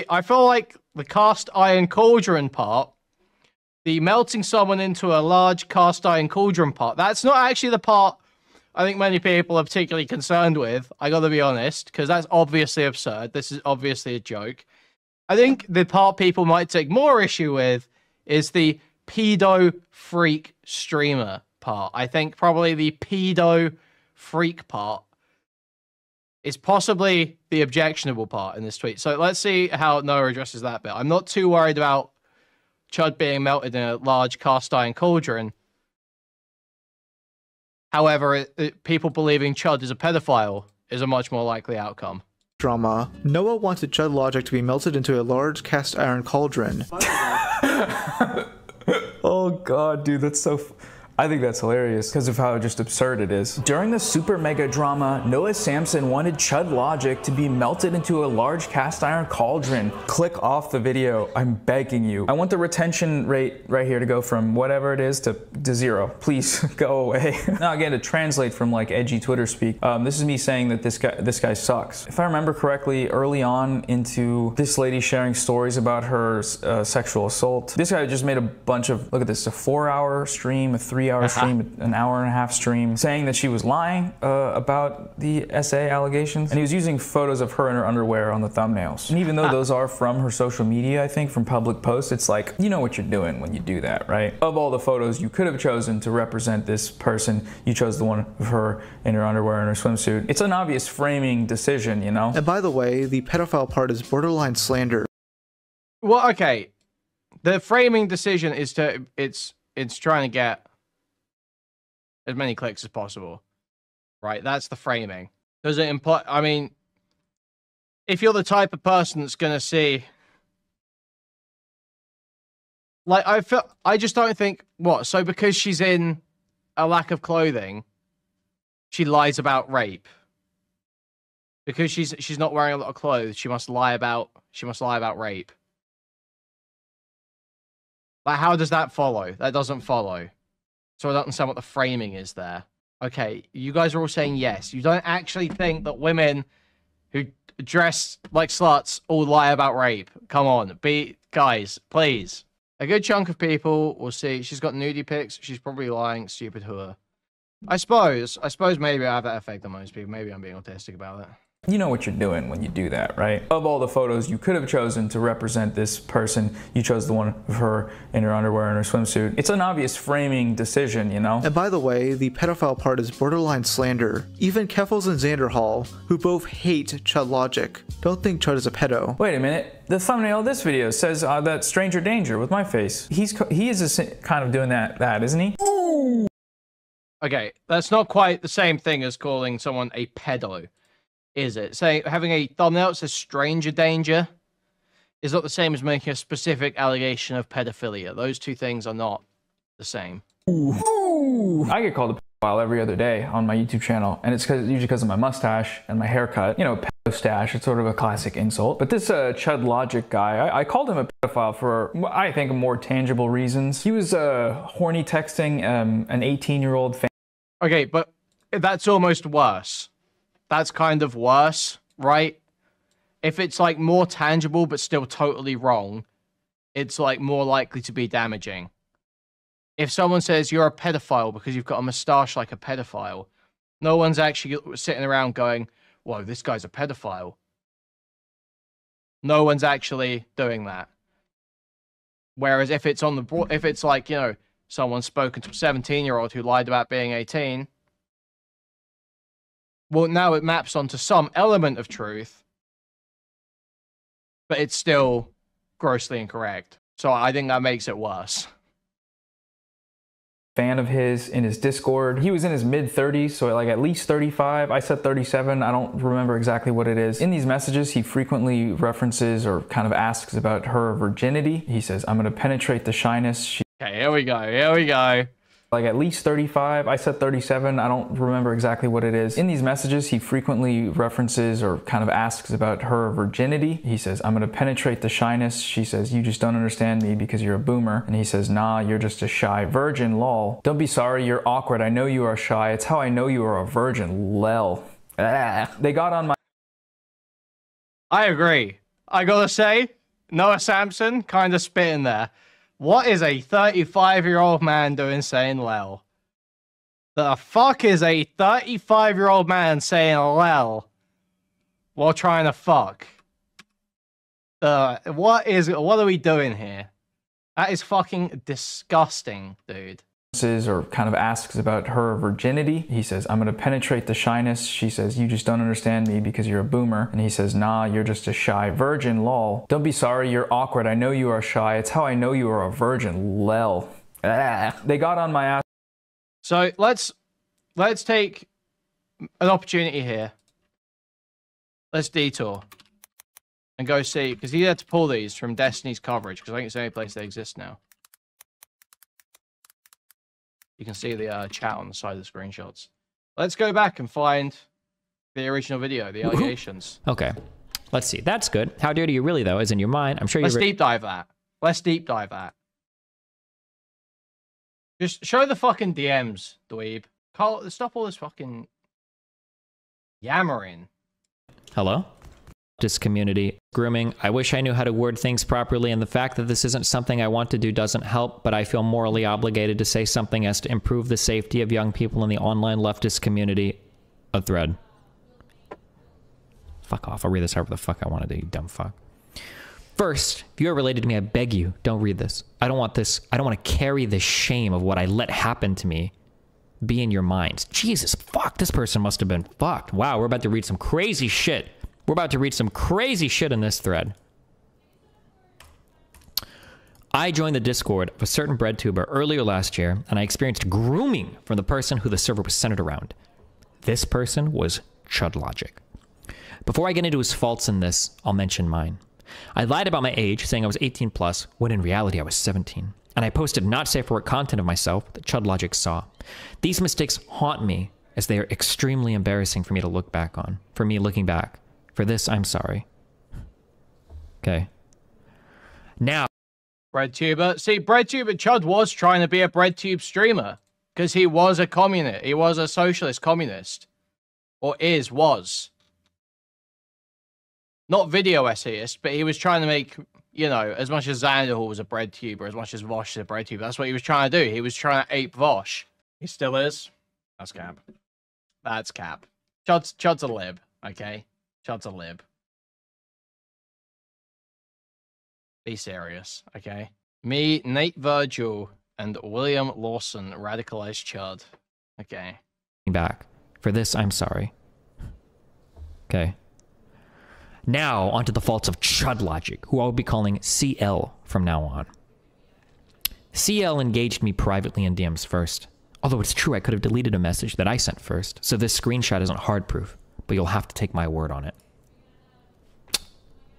I feel like the cast iron cauldron part, the melting someone into a large cast iron cauldron part, that's not actually the part I think many people are particularly concerned with. I gotta be honest, because that's obviously absurd. This is obviously a joke. I think the part people might take more issue with is the pedo freak streamer part. I think probably the pedo freak part is possibly the objectionable part in this tweet. So let's see how Noah addresses that bit. I'm not too worried about Chud being melted in a large cast iron cauldron. However, people believing Chud is a pedophile is a much more likely outcome. Drama. Noah wanted Chud Logic to be melted into a large cast iron cauldron. Oh god, dude, that's so... I think that's hilarious because of how just absurd it is. During the super mega drama, Noah Samsen wanted Chud Logic to be melted into a large cast iron cauldron. Click off the video, I'm begging you. I want the retention rate right here to go from whatever it is to 0. Please go away. Now again, to translate from like edgy Twitter speak, this is me saying that this guy sucks. If I remember correctly, early on into this lady sharing stories about her sexual assault, this guy just made a bunch of, look at this, a 4-hour stream, a 3-hour stream, an hour-and-a-half stream, saying that she was lying about the SA allegations, and he was using photos of her in her underwear on the thumbnails. And even though those are from her social media, I think, from public posts, it's like, you know what you're doing when you do that, right? Of all the photos you could have chosen to represent this person, you chose the one of her in her underwear and her swimsuit. It's an obvious framing decision, you know? And by the way, the pedophile part is borderline slander. Well, okay. The framing decision is to, it's trying to get as many clicks as possible, right? That's the framing. Does it imply, I mean, if you're the type of person that's going to see, like, I just don't think, what, so because she's in a lack of clothing, she lies about rape? Because she's not wearing a lot of clothes, she must lie about rape? Like, how does that follow? That doesn't follow. So I don't understand what the framing is there. Okay, you guys are all saying yes. You don't actually think that women who dress like sluts all lie about rape. Come on, guys, please. A good chunk of people will see she's got nudie pics. She's probably lying, stupid whore. I suppose maybe I have that effect on most people. Maybe I'm being autistic about it. You know what you're doing when you do that, right? Of all the photos you could have chosen to represent this person, you chose the one of her in her underwear and her swimsuit. It's an obvious framing decision, you know? And by the way, the pedophile part is borderline slander. Even Keffels and Xanderhall, who both hate Chud Logic, don't think Chud is a pedo. Wait a minute. The thumbnail of this video says that stranger danger with my face. He is kind of doing that, isn't he? Ooh. Okay, that's not quite the same thing as calling someone a pedo. Is it? Saying having a thumbnail that says stranger danger is not the same as making a specific allegation of pedophilia. Those two things are not the same. Ooh. I get called a pedophile every other day on my YouTube channel, and it's usually because of my mustache and my haircut. You know, pedo stash, it's sort of a classic insult. But this Chud Logic guy, I called him a pedophile for, I think, more tangible reasons. He was horny texting an 18-year-old fan. Okay, but that's almost worse. That's kind of worse, right? If it's like more tangible but still totally wrong, it's like more likely to be damaging. If someone says you're a pedophile because you've got a mustache like a pedophile, no one's actually sitting around going, whoa, this guy's a pedophile. No one's actually doing that. Whereas if it's on the if it's like, you know, someone's spoken to a 17-year-old who lied about being 18, well, now it maps onto some element of truth, but it's still grossly incorrect. So I think that makes it worse. Fan of his in his Discord. He was in his mid-30s, so like at least 35. I said 37. I don't remember exactly what it is. In these messages, he frequently references or kind of asks about her virginity. He says, I'm going to penetrate the shyness. Okay, here we go. Here we go. Like at least 35. I said 37. I don't remember exactly what it is. In these messages, he frequently references or kind of asks about her virginity. He says, I'm going to penetrate the shyness. She says, you just don't understand me because you're a boomer. And he says, nah, you're just a shy virgin, lol. Don't be sorry, you're awkward. I know you are shy. It's how I know you are a virgin, lel. They got on my... I agree. I gotta say, Noah Samsen kind of spit in there. What is a 35-year-old man doing saying lel? The fuck is a 35-year-old man saying lel while trying to fuck? What are we doing here? That is fucking disgusting, dude. or kind of asks about her virginity. He says, I'm gonna penetrate the shyness. She says, you just don't understand me because you're a boomer. And he says, nah, you're just a shy virgin, lol. Don't be sorry, you're awkward. I know you are shy. It's how I know you are a virgin, lel. They got on my ass. So let's take an opportunity here. Let's detour and go see, because he had to pull these from Destiny's coverage, because I think it's the only place they exist now. You can see the chat on the side of the screenshots. Let's go back and find the original video, the allegations. Okay. Let's see. That's good. How dirty you really, though, is in your mind. I'm sure you're... Let's deep dive that. Let's deep dive that. Just show the fucking DMs, dweeb. Carl, stop all this fucking yammering. Hello? This community. Grooming. I wish I knew how to word things properly, and the fact that this isn't something I want to do doesn't help, but I feel morally obligated to say something as to improve the safety of young people in the online leftist community. A thread. Fuck off. I'll read this however the fuck I want to do, you dumb fuck. First, if you are related to me, I beg you, don't read this. I don't want this. I don't want to carry the shame of what I let happen to me be in your minds. Jesus, fuck, this person must have been fucked. Wow, we're about to read some crazy shit. We're about to read some crazy shit in this thread. I joined the Discord of a certain bread tuber earlier last year, and I experienced grooming from the person who the server was centered around. This person was Chud Logic. Before I get into his faults in this, I'll mention mine. I lied about my age, saying I was 18 plus, when in reality I was 17. And I posted not safe for work content of myself that Chud Logic saw. These mistakes haunt me, as they are extremely embarrassing for me to look back on. For me looking back. For this, I'm sorry. Okay. Now. BreadTuber. See, BreadTuber Chud was trying to be a BreadTube streamer. Because he was a communist. He was a socialist communist. Or was. Not video essayist, but he was trying to make, you know, as much as Xanderhall was a BreadTuber, as much as Vosh is a BreadTuber, that's what he was trying to do. He was trying to ape Vosh. He still is. That's cap. That's cap. Chud's a lib, okay? Chud's a lib. Be serious, okay? Me, Nate Virgil, and William Lawson radicalized Chud. Okay. Back. For this, I'm sorry. Okay. Now, onto the faults of Chud Logic, who I'll be calling CL from now on. CL engaged me privately in DMs first. Although it's true I could have deleted a message that I sent first, so this screenshot isn't hard proof, but you'll have to take my word on it.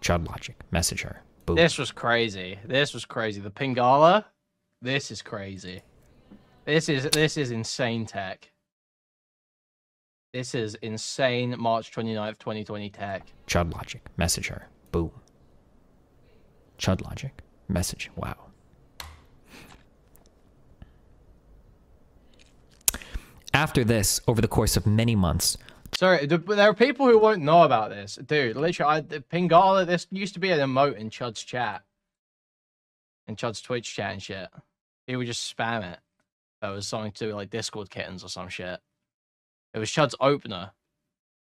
Chud Logic, message her. Boom. This was crazy. This was crazy. The Pingala, this is crazy. This is insane tech. This is insane March 29th, 2020 tech. Chud Logic, message her. Boom. Chud Logic, message. Wow. After this, over the course of many months... Sorry, there are people who won't know about this. Dude, literally, Pingala, this used to be an emote in Chud's chat. In Chud's Twitch chat and shit. He would just spam it. That was something to do with, like, Discord kittens or some shit. It was Chud's opener.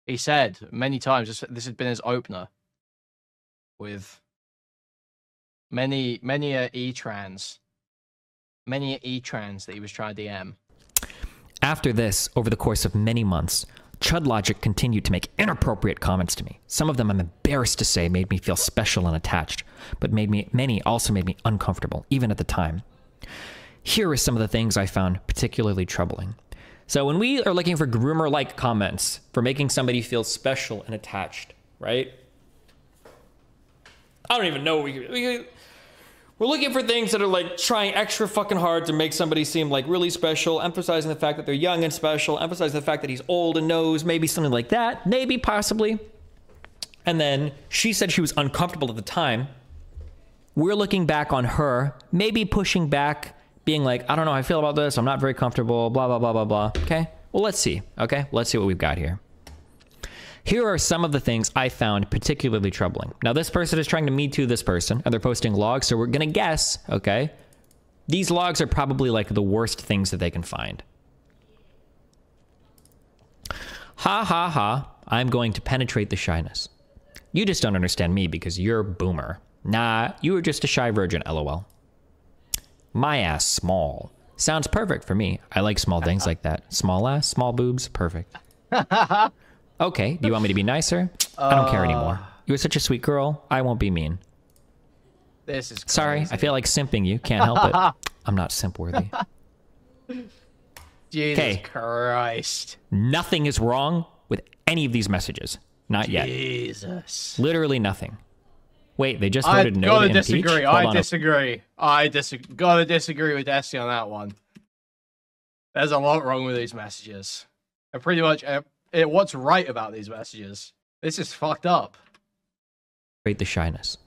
He said many times this had been his opener. With many E-trans. Many E-trans that he was trying to DM. After this, over the course of many months, Chud Logic continued to make inappropriate comments to me. Some of them, I'm embarrassed to say, made me feel special and attached, but many also made me uncomfortable, even at the time. Here are some of the things I found particularly troubling. So when we are looking for groomer-like comments, for making somebody feel special and attached, right? I don't even know. We're looking for things that are like trying extra fucking hard to make somebody seem like really special, emphasizing the fact that they're young and special, emphasizing the fact that he's old and knows, maybe something like that, maybe, possibly. And then she said she was uncomfortable at the time. We're looking back on her, maybe pushing back, being like, I don't know how I feel about this, I'm not very comfortable, blah, blah, blah, blah, blah. Okay, well, let's see, okay? Let's see what we've got here. Here are some of the things I found particularly troubling. Now, this person is trying to Me Too this person, and they're posting logs, so we're gonna guess, okay? These logs are probably like the worst things that they can find. Ha ha ha, I'm going to penetrate the shyness. You just don't understand me because you're a boomer. Nah, you were just a shy virgin, lol. My ass small. Sounds perfect for me. I like small things like that. Small ass, small boobs, perfect. Okay, do you want me to be nicer? I don't care anymore. You were such a sweet girl. I won't be mean. This is crazy. Sorry, I feel like simping you. Can't help it. I'm not simp worthy. Jesus Christ. Nothing is wrong with any of these messages. Not yet. Jesus. Literally nothing. Wait, they just voted no to impeach? Disagree. I disagree. I disagree. Gotta disagree with Essie on that one. There's a lot wrong with these messages. And pretty much what's right about these messages. This is fucked up. Rate the shyness.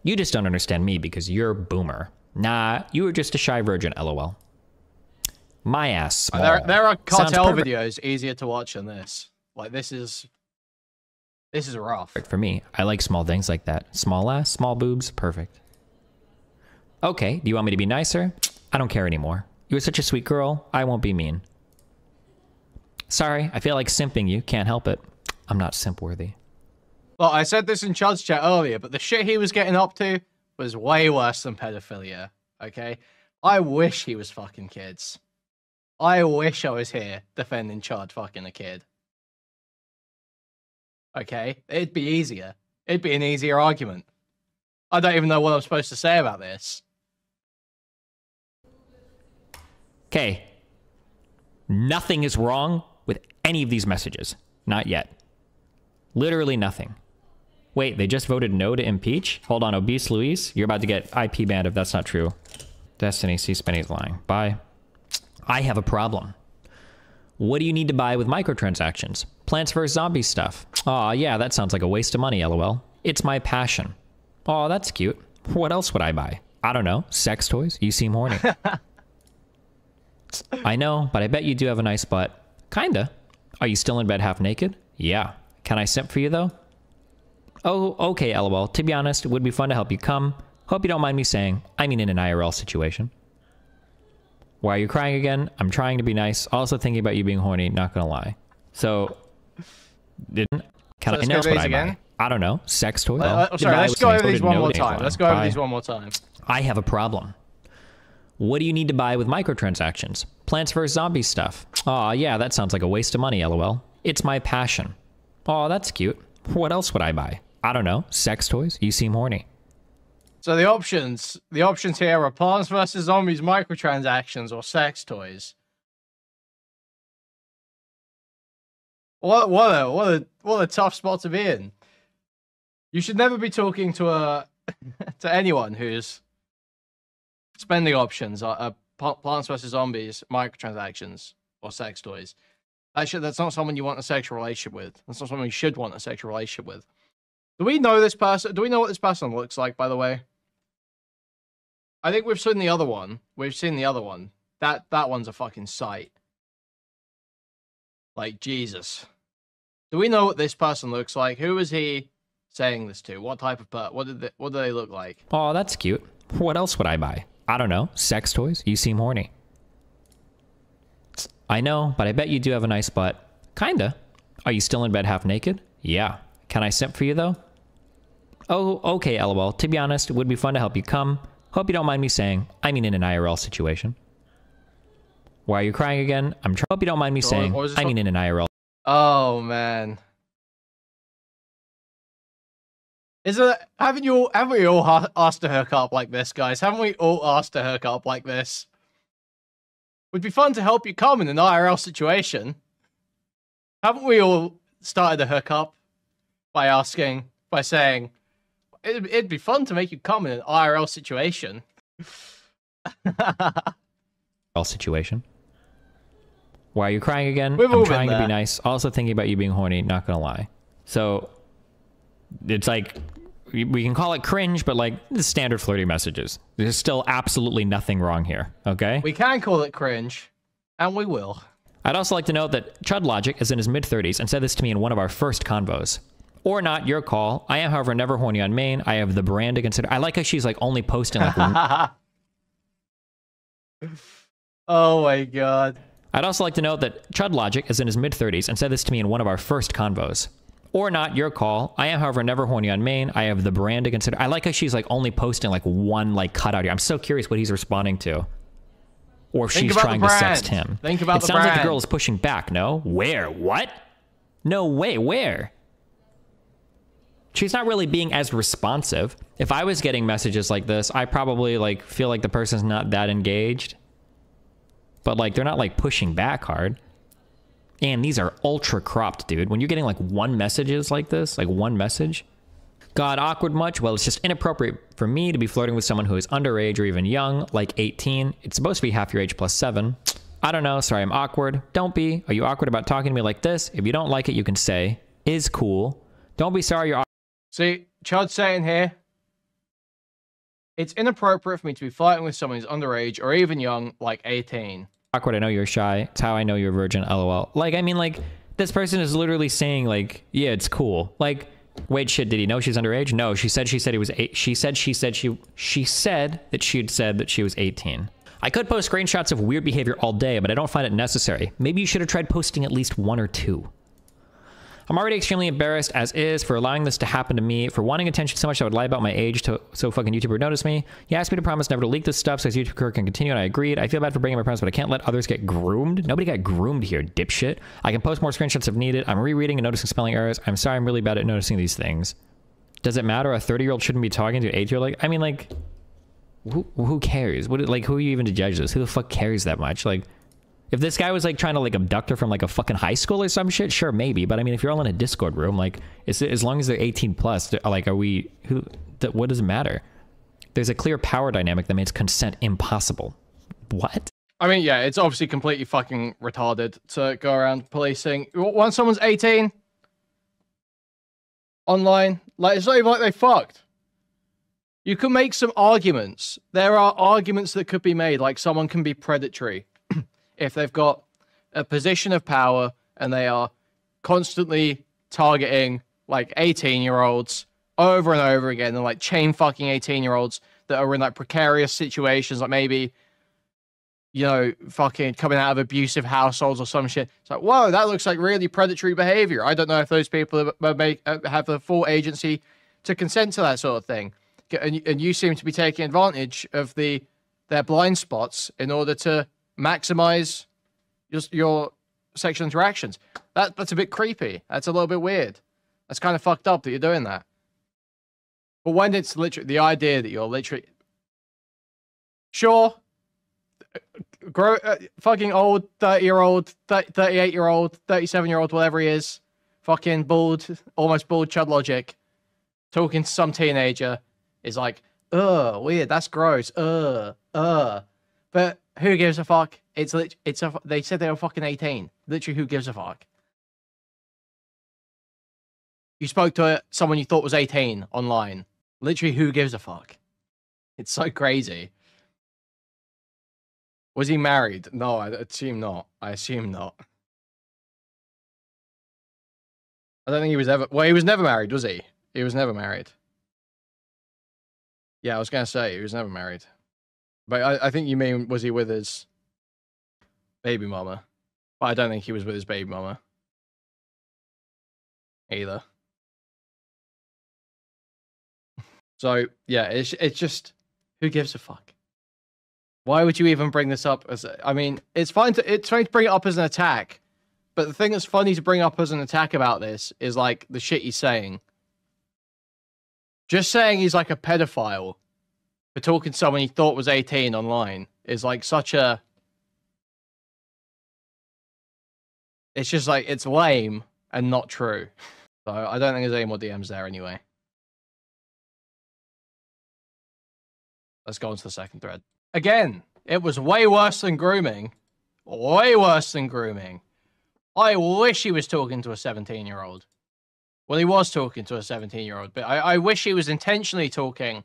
You just don't understand me because you're a boomer. Nah, you were just a shy virgin, lol. My ass small. There are cartel videos easier to watch than this. Like, this is rough. For me, I like small things like that. Small ass, small boobs, perfect. Okay, do you want me to be nicer? I don't care anymore. You were such a sweet girl, I won't be mean. Sorry, I feel like simping you, can't help it. I'm not simp worthy. Well, I said this in Chud's chat earlier, but the shit he was getting up to was way worse than pedophilia, okay? I wish he was fucking kids. I wish I was here defending Chud fucking a kid. Okay? It'd be easier. It'd be an easier argument. I don't even know what I'm supposed to say about this. Okay. Nothing is wrong with any of these messages. Not yet. Literally nothing. Wait, they just voted no to impeach? Hold on, Obese Luis, you're about to get IP banned if that's not true. Destiny, C-Spenny's lying. Bye. I have a problem. What do you need to buy with microtransactions? Plants vs. Zombies stuff. Aw, yeah, that sounds like a waste of money, lol. It's my passion. Aw, that's cute. What else would I buy? I don't know. Sex toys? You seem horny. I know, but I bet you do have a nice butt. Kinda. Are you still in bed half naked? Yeah. Can I simp for you, though? Oh, okay, lol. To be honest, it would be fun to help you come. Hope you don't mind me saying. I mean in an IRL situation. Why are you crying again? I'm trying to be nice. Also thinking about you being horny, not gonna lie. So, can I know what I buy? I don't know. Sex toys? Sorry, let's go over these one more time. Let's go over these one more time. I have a problem. What do you need to buy with microtransactions? Plants vs. Zombies stuff. Aw, yeah, that sounds like a waste of money, lol. It's my passion. Aw, that's cute. What else would I buy? I don't know. Sex toys? You seem horny. So the options here are Plants vs. Zombies microtransactions or sex toys. What a tough spot to be in. You should never be talking to to anyone who's spending options are Plants vs. Zombies microtransactions or sex toys. That's not someone you want a sexual relationship with. That's not someone you should want a sexual relationship with. Do we know this person? Do we know what this person looks like, by the way? I think we've seen the other one. We've seen the other one. That one's a fucking sight. Like, Jesus. Do we know what this person looks like? Who is he saying this to? What type of what do they look like? Oh, that's cute. What else would I buy? I don't know. Sex toys? You seem horny. I know, but I bet you do have a nice butt. Kinda. Are you still in bed half naked? Yeah. Can I simp for you, though? Oh, okay, lol. To be honest, it would be fun to help you come. Hope you don't mind me saying. I mean in an IRL situation. Why are you crying again? Hope you don't mind me saying. I mean in an IRL. Oh, man. Haven't we all asked to hook up like this, guys? Haven't we all asked to hook up like this? Would be fun to help you come in an IRL situation. Haven't we all started to hook up by saying, it'd be fun to make you come in an IRL situation. Situation. Why are you crying again? I'm trying to be nice. Also thinking about you being horny, not gonna lie. So, it's like, we can call it cringe, but like, the standard flirty messages. There's still absolutely nothing wrong here, okay? We can call it cringe, and we will. I'd also like to note that Chud Logic is in his mid-30s and said this to me in one of our first convos. Or not, your call. I am, however, never horny on main. I have the brand to consider. I like how she's like only posting like Oh my god. I'd also like to note that Chud Logic is in his mid-30s and said this to me in one of our first convos. Or not, your call. I am, however, never horny on main. I have the brand to consider. I like how she's like only posting like one like cutout here. I'm so curious what he's responding to. or if she's trying to sext him. Think about the brand. It sounds like the girl is pushing back, no? Where? What? No way, where? She's not really being as responsive. If I was getting messages like this, I probably like feel like the person's not that engaged. But like, they're not like pushing back hard. And these are ultra cropped, dude. When you're getting like one messages like this, like one message. God, awkward much? Well, it's just inappropriate for me to be flirting with someone who is underage or even young, like 18. It's supposed to be half your age plus 7. I don't know. Sorry, I'm awkward. Don't be. Are you awkward about talking to me like this? If you don't like it, you can say, is cool. Don't be sorry you're awkward. See, Chud's saying here, it's inappropriate for me to be flirting with someone who's underage or even young, like 18. Awkward, I know you're shy. It's how I know you're a virgin, lol. Like, I mean, like, this person is literally saying, like, yeah, it's cool. Like, wait, shit, did he know she's underage? No, she said he was 8. She said that she'd said that she was 18. I could post screenshots of weird behavior all day, but I don't find it necessary. Maybe you should have tried posting at least 1 or 2. I'm already extremely embarrassed as is for allowing this to happen to me, for wanting attention so much I would lie about my age so fucking YouTube would notice me. He asked me to promise never to leak this stuff so his YouTube career can continue, and I agreed. I feel bad for breaking my promise, but I can't let others get groomed. Nobody got groomed here, dipshit. I can post more screenshots if needed. I'm rereading and noticing spelling errors. I'm sorry, I'm really bad at noticing these things. Does it matter? A 30-year-old shouldn't be talking to an 8-year-old? Like, I mean, like, who cares? Like, who are you even to judge this? Who the fuck cares that much? Like, if this guy was like trying to like abduct her from like a fucking high school or some shit, sure, maybe. But I mean, if you're all in a Discord room, like, as long as they're 18 plus, like, what does it matter? There's a clear power dynamic that makes consent impossible. What? I mean, yeah, it's obviously completely fucking retarded to go around policing. Once someone's 18 online, like, it's not even like they fucked. You can make some arguments. There are arguments that could be made, like someone can be predatory if they've got a position of power and they are constantly targeting like 18-year-olds over and over again, and like chain fucking 18-year-olds that are in like precarious situations, like maybe, you know, fucking coming out of abusive households or some shit. It's like, whoa, that looks like really predatory behavior. I don't know if those people have the full agency to consent to that sort of thing. And you seem to be taking advantage of their blind spots in order to maximize your sexual interactions. That's a bit creepy. That's a little bit weird. That's kind of fucked up that you're doing that. But when it's literally the idea that you're literally sure, fucking old 30-year-old, 38-year-old, 37-year-old, whatever he is, fucking bald, almost bald Chud Logic, talking to some teenager is like, ugh, weird. That's gross. But who gives a fuck? They said they were fucking 18. Literally, who gives a fuck? You spoke to someone you thought was 18 online. Literally, who gives a fuck? It's so crazy. Was he married? No, I assume not. I assume not. I don't think he was ever... Well, he was never married, was he? He was never married. Yeah, I was going to say, he was never married. But I think you mean, was he with his baby mama? But I don't think he was with his baby mama. Either. So, yeah, it's just, who gives a fuck? Why would you even bring this up as I mean, it's fine to bring it up as an attack, but the thing that's funny to bring up as an attack about this is like the shit he's saying. Just saying he's like a pedophile for talking to someone he thought was 18 online is like such a... It's just like, it's lame and not true. So I don't think there's any more DMs there anyway. Let's go on to the second thread. Again, it was way worse than grooming. Way worse than grooming. I wish he was talking to a 17-year-old. Well, he was talking to a 17-year-old, but I wish he was intentionally talking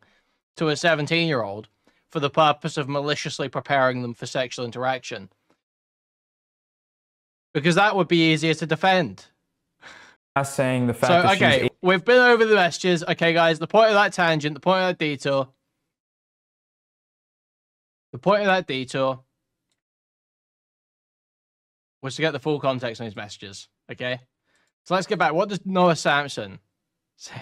to a 17-year-old for the purpose of maliciously preparing them for sexual interaction. Because that would be easier to defend. Saying the fact so, that okay, we've been over the messages. Okay, guys, the point of that tangent, the point of that detour. The point of that detour was to get the full context on his messages, okay? So let's get back. What does Noah Samsen say?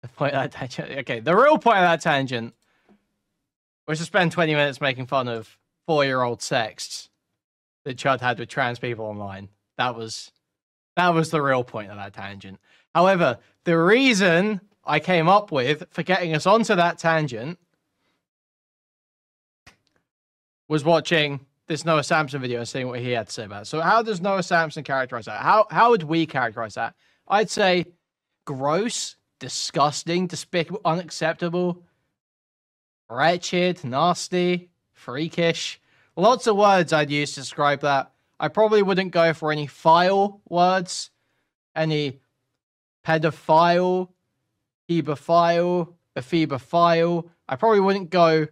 The point of that tangent. Okay, the real point of that tangent was to spend 20 minutes making fun of 4-year-old sex that Chud had with trans people online. That was the real point of that tangent. However, the reason I came up with for getting us onto that tangent was watching this Noah Samsen video and seeing what he had to say about it. So how does Noah Samsen characterize that? How would we characterize that? I'd say gross, disgusting, despicable, unacceptable, wretched, nasty, freakish. Lots of words I'd use to describe that. I probably wouldn't go for any file words, any pedophile, hebephile, ephebophile. I probably wouldn't go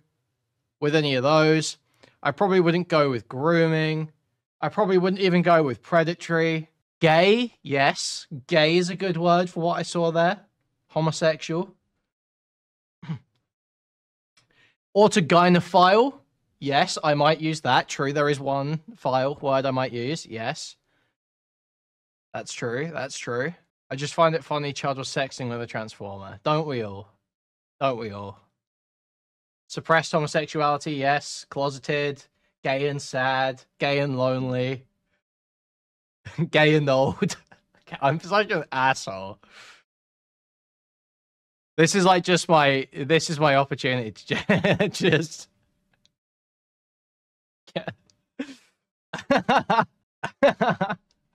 with any of those. I probably wouldn't go with grooming. I probably wouldn't even go with predatory. Gay, yes. Gay is a good word for what I saw there. Homosexual. Autogynephile. Yes, I might use that. True, there is one file word I might use. Yes. That's true. That's true. I just find it funny Chud was sexting with a transformer. Don't we all? Don't we all? Suppressed homosexuality, yes. Closeted. Gay and sad. Gay and lonely. Gay and old. I'm such an asshole. This is like just my... This is my opportunity to just...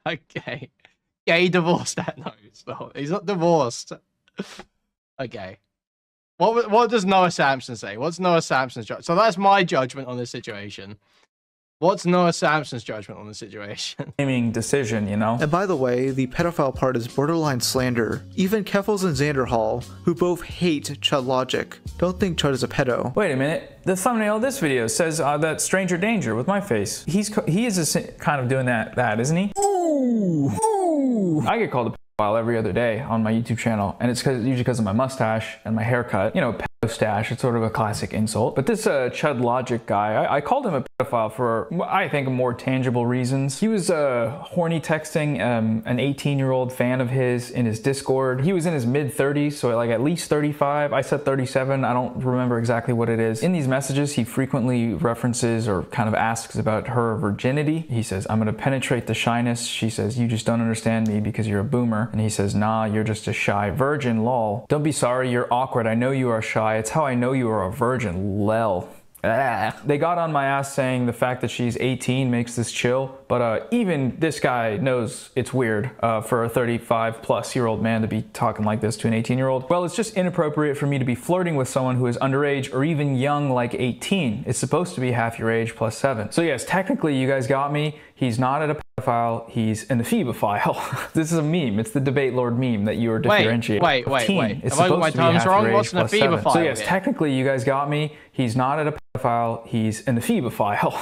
Okay. Gay divorced that? No, stop. He's not divorced. Okay. What does Noah Samsen say? What's Noah Samsen's judgment? So that's my judgment on this situation. What's Noah Samsen's judgment on the situation? Decision, you know? And by the way, the pedophile part is borderline slander. Even Keffels and Xanderhall, who both hate Chud Logic, don't think Chud is a pedo. Wait a minute. The thumbnail of this video says that stranger danger with my face. He is kind of doing that, isn't he? Ooh, ooh. I get called a pedophile every other day on my YouTube channel, and it's usually because of my mustache and my haircut. You know, pedo stash. It's sort of a classic insult. But this Chud Logic guy, I called him a pedophile for, I think, more tangible reasons. He was horny texting an 18-year-old fan of his in his Discord. He was in his mid-30s, so like at least 35. I said 37. I don't remember exactly what it is. In these messages, he frequently references or kind of asks about her virginity. He says, I'm gonna penetrate the shyness. She says, you just don't understand me because you're a boomer. And he says, nah, you're just a shy virgin, lol. Don't be sorry, you're awkward. I know you are shy. It's how I know you are a virgin, lel. They got on my ass saying the fact that she's 18 makes this chill, but even this guy knows it's weird for a 35-plus-year-old man to be talking like this to an 18-year-old. Well, it's just inappropriate for me to be flirting with someone who is underage or even young like 18. It's supposed to be half your age plus 7. So yes, technically you guys got me. He's not a pedophile, he's an ephebophile. This is a meme. It's the debate lord meme that you were differentiating. Wait. It's Have I got my terms wrong? What's an ephebophile? So yes, technically you guys got me. He's not a pedophile, he's an ephebophile.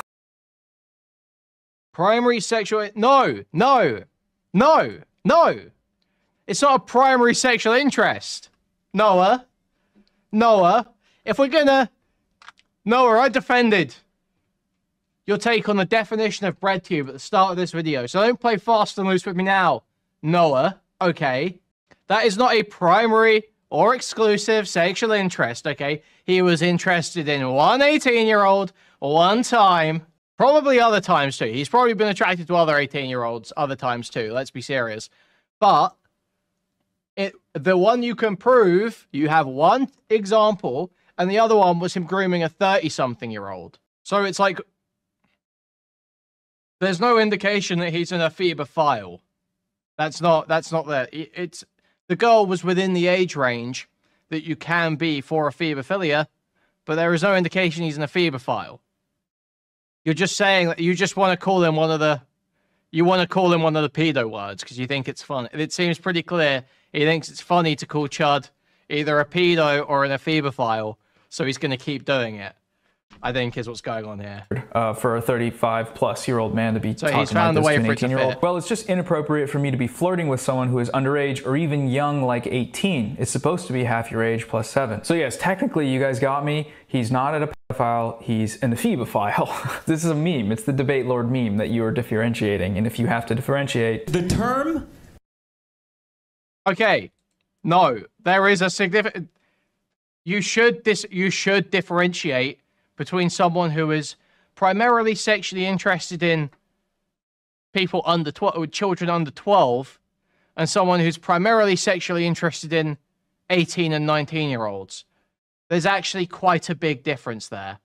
Primary sexual... No. It's not a primary sexual interest. Noah, if we're gonna... Noah, I defended your take on the definition of breadtube at the start of this video, so don't play fast and loose with me now, Noah, okay? That is not a primary or exclusive sexual interest, okay? He was interested in one 18-year-old one time, probably other times too. He's probably been attracted to other 18-year-olds other times too, let's be serious. But the one you can prove, you have one example, and the other one was him grooming a 30-something-year-old. So it's like, there's no indication that he's an ephebophile. That's not there. It's the girl was within the age range that you can be for ephebophilia, but there is no indication he's an ephebophile. You're just saying that you just want to call him one of the pedo words because you think it's fun. It seems pretty clear he thinks it's funny to call Chud either a pedo or an ephebophile, so he's going to keep doing it, I think, is what's going on here. For a 35-plus-year-old man to be talking he's found like this a way to an for it to 18-year-old. fit. Well, it's just inappropriate for me to be flirting with someone who is underage or even young like 18. It's supposed to be half your age plus 7. So yes, technically you guys got me. He's not a pedophile, he's an ephebophile. This is a meme. It's the debate lord meme that you are differentiating. And if you have to differentiate... The term... Okay. No. There is a significant... You should differentiate between someone who is primarily sexually interested in people under 12, children under 12, and someone who's primarily sexually interested in 18 and 19-year-olds. There's actually quite a big difference there.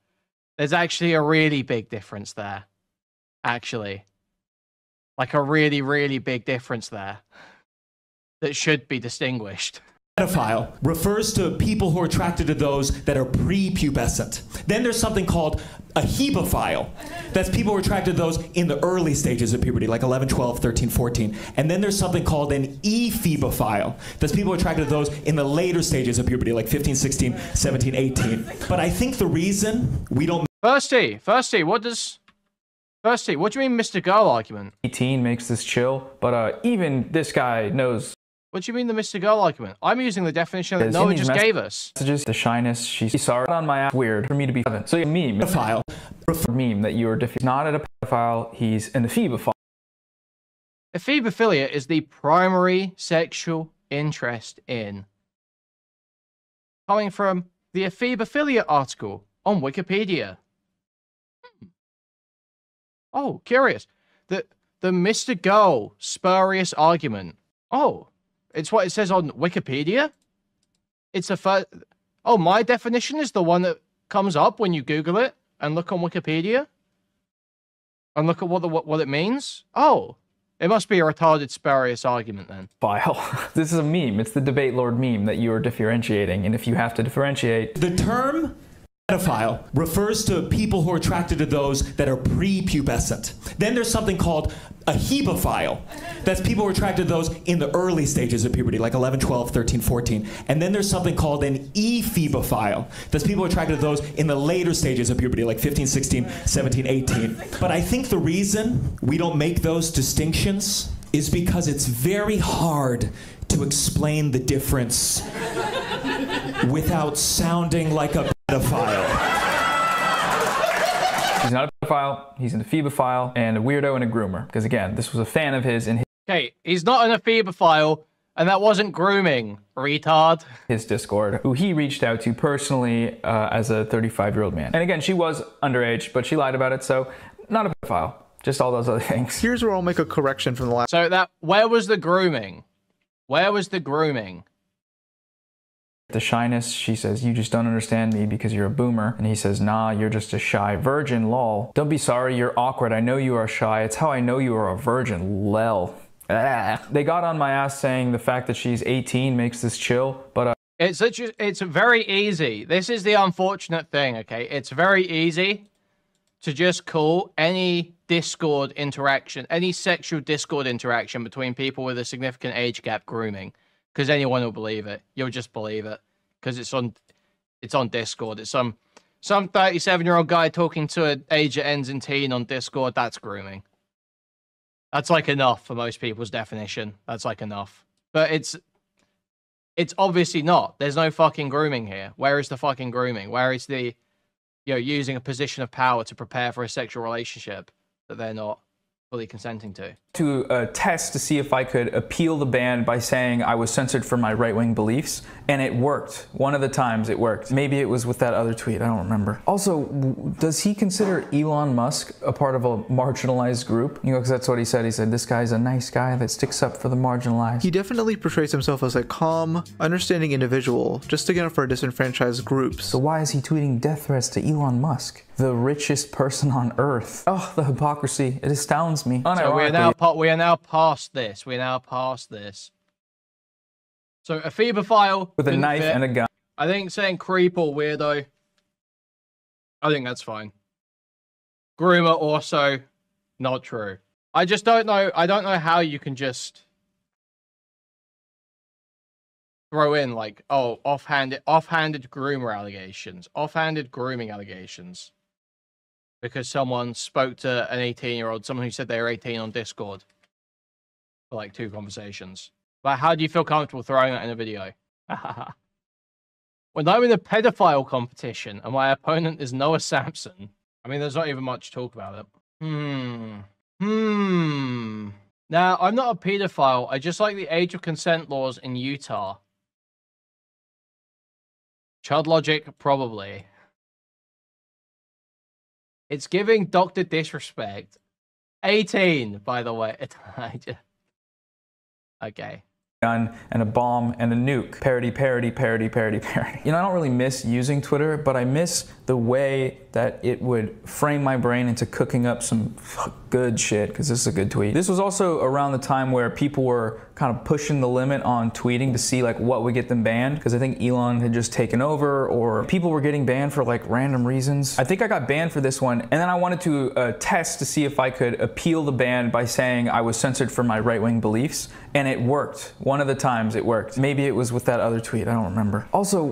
There's actually a really big difference there. Actually. Like a really, really big difference there. That should be distinguished. Pedophile refers to people who are attracted to those that are prepubescent. Then there's something called a hebophile. That's people who are attracted to those in the early stages of puberty, like 11, 12, 13, 14. And then there's something called an ephebophile. That's people who are attracted to those in the later stages of puberty, like 15, 16, 17, 18. But I think the reason we don't... Firsty, what do you mean Mr. Girl argument? 18 makes this chill, but even this guy knows. What do you mean the Mr. Girl argument? I'm using the definition that Noah just gave us. Messages, the shyness, she's sorry on my ass. Weird for me to be 7. So a meme. Pedophile. Meme that you are not a pedophile, he's an ephebophile. Ephebophilia is the primary sexual interest in. Coming from the ephebophilia article on Wikipedia. Oh, curious. The Mr. Girl spurious argument. Oh. It's what it says on Wikipedia? It's a first... Oh, my definition is the one that comes up when you Google it and look on Wikipedia? And look at what it means? Oh, it must be a retarded spurious argument then. File. This is a meme. It's the debate lord meme that you are differentiating. And if you have to differentiate... The term... pedophile refers to people who are attracted to those that are prepubescent. Then there's something called a hebophile. That's people who are attracted to those in the early stages of puberty, like 11, 12, 13, 14. And then there's something called an ephebophile. That's people who are attracted to those in the later stages of puberty, like 15, 16, 17, 18. But I think the reason we don't make those distinctions is because it's very hard to explain the difference without sounding like a pedophile. He's not a pedophile, he's an ephebophile, and a weirdo and a groomer. Because again, this was a fan of his in his... Okay, he's not an ephebophile, and that wasn't grooming, retard. His Discord, who he reached out to personally as a 35-year-old man. And again, she was underage, but she lied about it, so not a pedophile. Just all those other things. Here's where I'll make a correction from the last... So where was the grooming? Where was the grooming? The shyness, she says, you just don't understand me because you're a boomer. And he says, nah, you're just a shy virgin, lol. Don't be sorry, you're awkward. I know you are shy. It's how I know you are a virgin, lel. They got on my ass saying the fact that she's 18 makes this chill, but... It's very easy. This is the unfortunate thing, okay? It's very easy to just call any Discord interaction, any sexual Discord interaction between people with a significant age gap grooming. Because anyone will believe it. You'll just believe it. Because it's on Discord. It's some 37-year-old guy talking to an age that ends in teen on Discord. That's grooming. That's like enough for most people's definition. That's like enough. But it's obviously not. There's no fucking grooming here. Where is the fucking grooming? Where is the, using a position of power to prepare for a sexual relationship that they're not fully consenting to? To test to see if I could appeal the ban by saying I was censored for my right-wing beliefs, and it worked. One of the times it worked. Maybe it was with that other tweet, I don't remember. Also, does he consider Elon Musk a part of a marginalized group? Because that's what he said. He said, this guy's a nice guy that sticks up for the marginalized. He definitely portrays himself as a calm, understanding individual, just sticking up for disenfranchised groups. So why is he tweeting death threats to Elon Musk, the richest person on earth? Oh, the hypocrisy. It astounds me. So we are now past this. We are now past this. So a ephebophile with a knife and a gun. I think saying creep or weirdo, I think that's fine. Groomer also not true. I just don't know. I don't know how you can just throw in like, oh, offhanded groomer allegations, offhanded grooming allegations. Because someone spoke to an 18-year-old, someone who said they were 18 on Discord. For like 2 conversations. But how do you feel comfortable throwing that in a video? When I'm in a pedophile competition and my opponent is Noah Samsen, I mean, there's not even much to talk about it. Now, I'm not a pedophile. I just like the age of consent laws in Utah. Chud Logic, probably. It's giving Dr. Disrespect. 18, by the way. Okay. Gun and a bomb and a nuke. Parody, parody, parody, parody, parody. You know, I don't really miss using Twitter, but I miss the way that it would frame my brain into cooking up some good shit, because this is a good tweet. This was also around the time where people were kind of pushing the limit on tweeting to see like what would get them banned, because I think Elon had just taken over, or people were getting banned for like random reasons. I think I got banned for this one, and then I wanted to test to see if I could appeal the ban by saying I was censored for my right-wing beliefs, and it worked. One of the times it worked. Maybe it was with that other tweet, I don't remember. Also,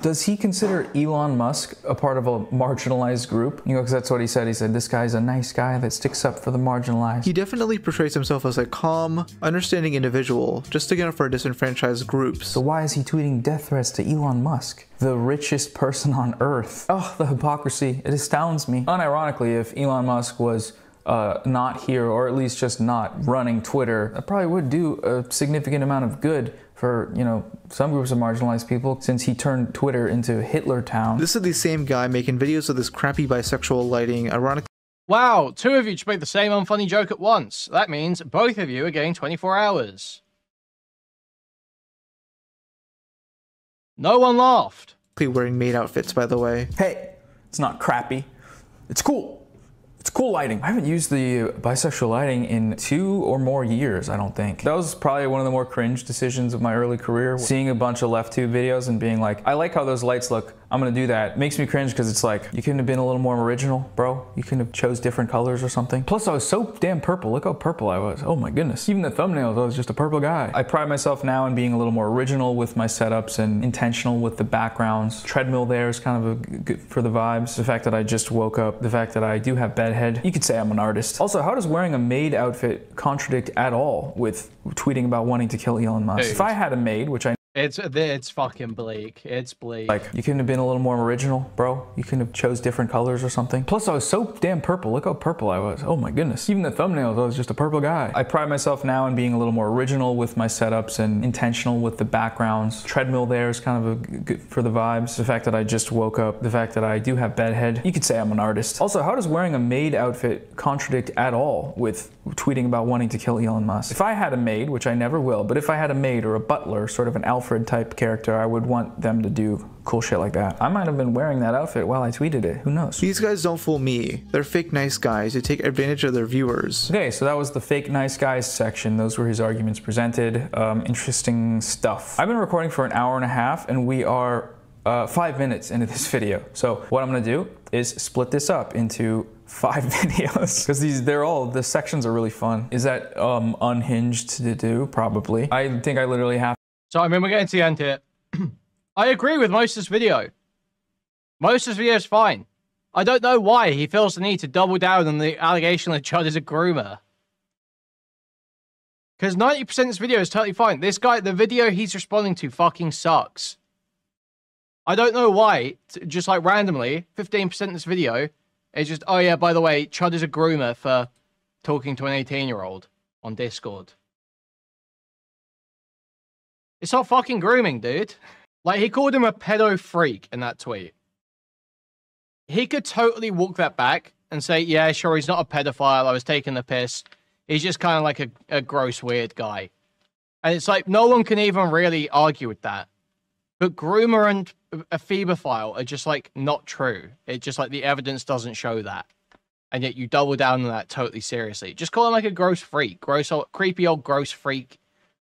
does he consider Elon Musk a part of a marginalized group? You know, because that's what he said. He said, this guy's a nice guy that sticks up for the marginalized. He definitely portrays himself as a calm, understanding individual, just sticking up for disenfranchised groups. So why is he tweeting death threats to Elon Musk, the richest person on Earth? Oh, the hypocrisy. It astounds me. Unironically, if Elon Musk was not here, or at least just not running Twitter, that probably would do a significant amount of good for, you know, some groups of marginalized people, since he turned Twitter into Hitler Town. This is the same guy making videos of this crappy bisexual lighting, ironically. Wow, 2 of you just made the same unfunny joke at once. That means both of you are getting 24 hours. No one laughed. Wearing maid outfits, by the way. Hey, it's not crappy. It's cool. It's cool lighting. I haven't used the bisexual lighting in 2 or more years, I don't think. That was probably one of the more cringe decisions of my early career. Seeing a bunch of LeftTube videos and being like, I like how those lights look, I'm gonna do that. It makes me cringe because it's like, you couldn't have been a little more original, bro. You couldn't have chose different colors or something. Plus I was so damn purple. Look how purple I was. Oh my goodness. Even the thumbnails, I was just a purple guy. I pride myself now in being a little more original with my setups and intentional with the backgrounds. Treadmill there is kind of a good for the vibes. The fact that I just woke up, the fact that I do have bedhead. You could say I'm an artist. Also, how does wearing a maid outfit contradict at all with tweeting about wanting to kill Elon Musk? Dude. If I had a maid, which I It's fucking bleak. It's bleak. like, you couldn't have been a little more original, bro. You couldn't have chose different colors or something. Plus I was so damn purple. Look how purple I was. Oh my goodness. Even the thumbnails, I was just a purple guy. I pride myself now in being a little more original with my setups and intentional with the backgrounds. Treadmill there is kind of a good for the vibes. The fact that I just woke up, the fact that I do have bedhead. You could say I'm an artist. Also, how does wearing a maid outfit contradict at all with tweeting about wanting to kill Elon Musk? If I had a maid, which I never will, but if I had a maid or a butler, sort of an Alfred type character, I would want them to do cool shit like that. I might have been wearing that outfit while I tweeted it. Who knows? These guys don't fool me. They're fake nice guys who take advantage of their viewers. Okay, so that was the fake nice guys section. Those were his arguments presented. Interesting stuff. I've been recording for an hour and a half, and we are 5 minutes into this video. So what I'm gonna do is split this up into 5 videos, because the sections are really fun. Is that unhinged to do? Probably. I think I literally have. So I mean, we're getting to the end here. I agree with most of this video. Most of this video is fine. I don't know why he feels the need to double down on the allegation that Chud is a groomer. Because 90% of this video is totally fine. This guy, the video he's responding to fucking sucks. I don't know why, just like randomly, 15% of this video is just, oh yeah, by the way, Chud is a groomer for talking to an 18-year-old on Discord. It's not fucking grooming, dude. Like, he called him a pedo freak in that tweet. He could totally walk that back and say, yeah, sure, he's not a pedophile, I was taking the piss. He's just kind of like a gross, weird guy. And it's like, no one can even really argue with that. But groomer and a phebophile are just, like, not true. It's just, like, the evidence doesn't show that. And yet you double down on that totally seriously. Just call him, like, a gross freak. Gross, creepy old gross freak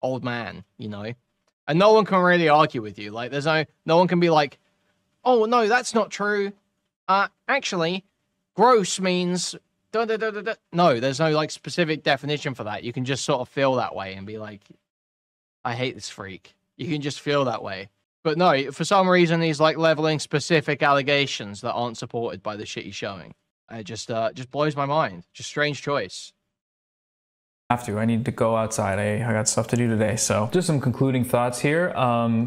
old man, you know? And no one can really argue with you. Like, there's no one can be like, oh, no, that's not true. Actually, gross means da-da-da-da-da. No, there's no, like, specific definition for that. You can just sort of feel that way and be like, I hate this freak. You can just feel that way. But no, for some reason, he's, like, leveling specific allegations that aren't supported by the shit he's showing. It just blows my mind. Just strange choice. I need to go outside. I got stuff to do today. So just some concluding thoughts here.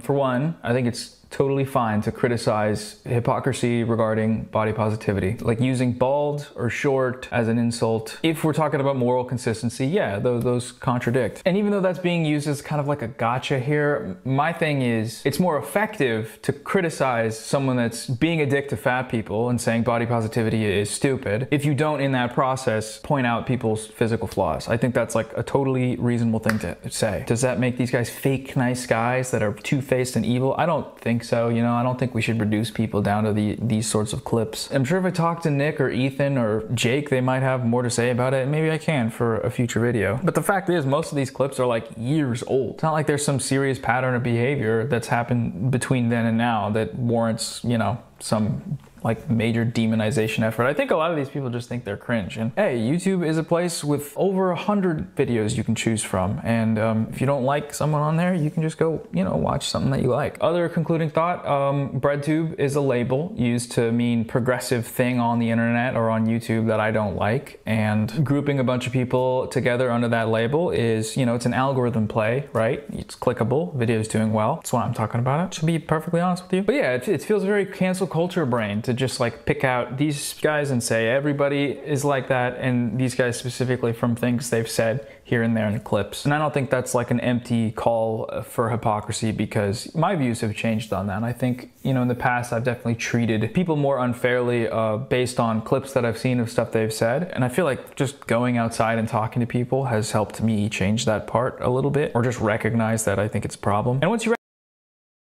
For one, I think it's totally fine to criticize hypocrisy regarding body positivity. Like using bald or short as an insult. If we're talking about moral consistency, yeah, those contradict. And even though that's being used as kind of like a gotcha here, my thing is it's more effective to criticize someone that's being a dick to fat people and saying body positivity is stupid if you don't in that process point out people's physical flaws. I think that's like a totally reasonable thing to say. Does that make these guys fake nice guys that are two-faced and evil? I don't think so, you know. I don't think we should reduce people down to these sorts of clips. I'm sure if I talk to Nick or Ethan or Jake, they might have more to say about it, and maybe I can for a future video. But the fact is, most of these clips are like years old. It's not like there's some serious pattern of behavior that's happened between then and now that warrants, you know, some like major demonization effort. I think a lot of these people just think they're cringe. And hey, YouTube is a place with over 100 videos you can choose from. And if you don't like someone on there, you can just go, you know, watch something that you like. Other concluding thought, BreadTube is a label used to mean progressive thing on the internet or on YouTube that I don't like. And grouping a bunch of people together under that label is, you know, it's an algorithm play, right? It's clickable, video's doing well. That's what I'm talking about, to be perfectly honest with you. But yeah, it feels very cancel culture brain to just like pick out these guys and say everybody is like that, and these guys specifically from things they've said here and there in the clips. And I don't think that's like an empty call for hypocrisy, because my views have changed on that. And I think, you know, in the past I've definitely treated people more unfairly based on clips that I've seen of stuff they've said. And I feel like just going outside and talking to people has helped me change that part a little bit, or just recognize that I think it's a problem. And once you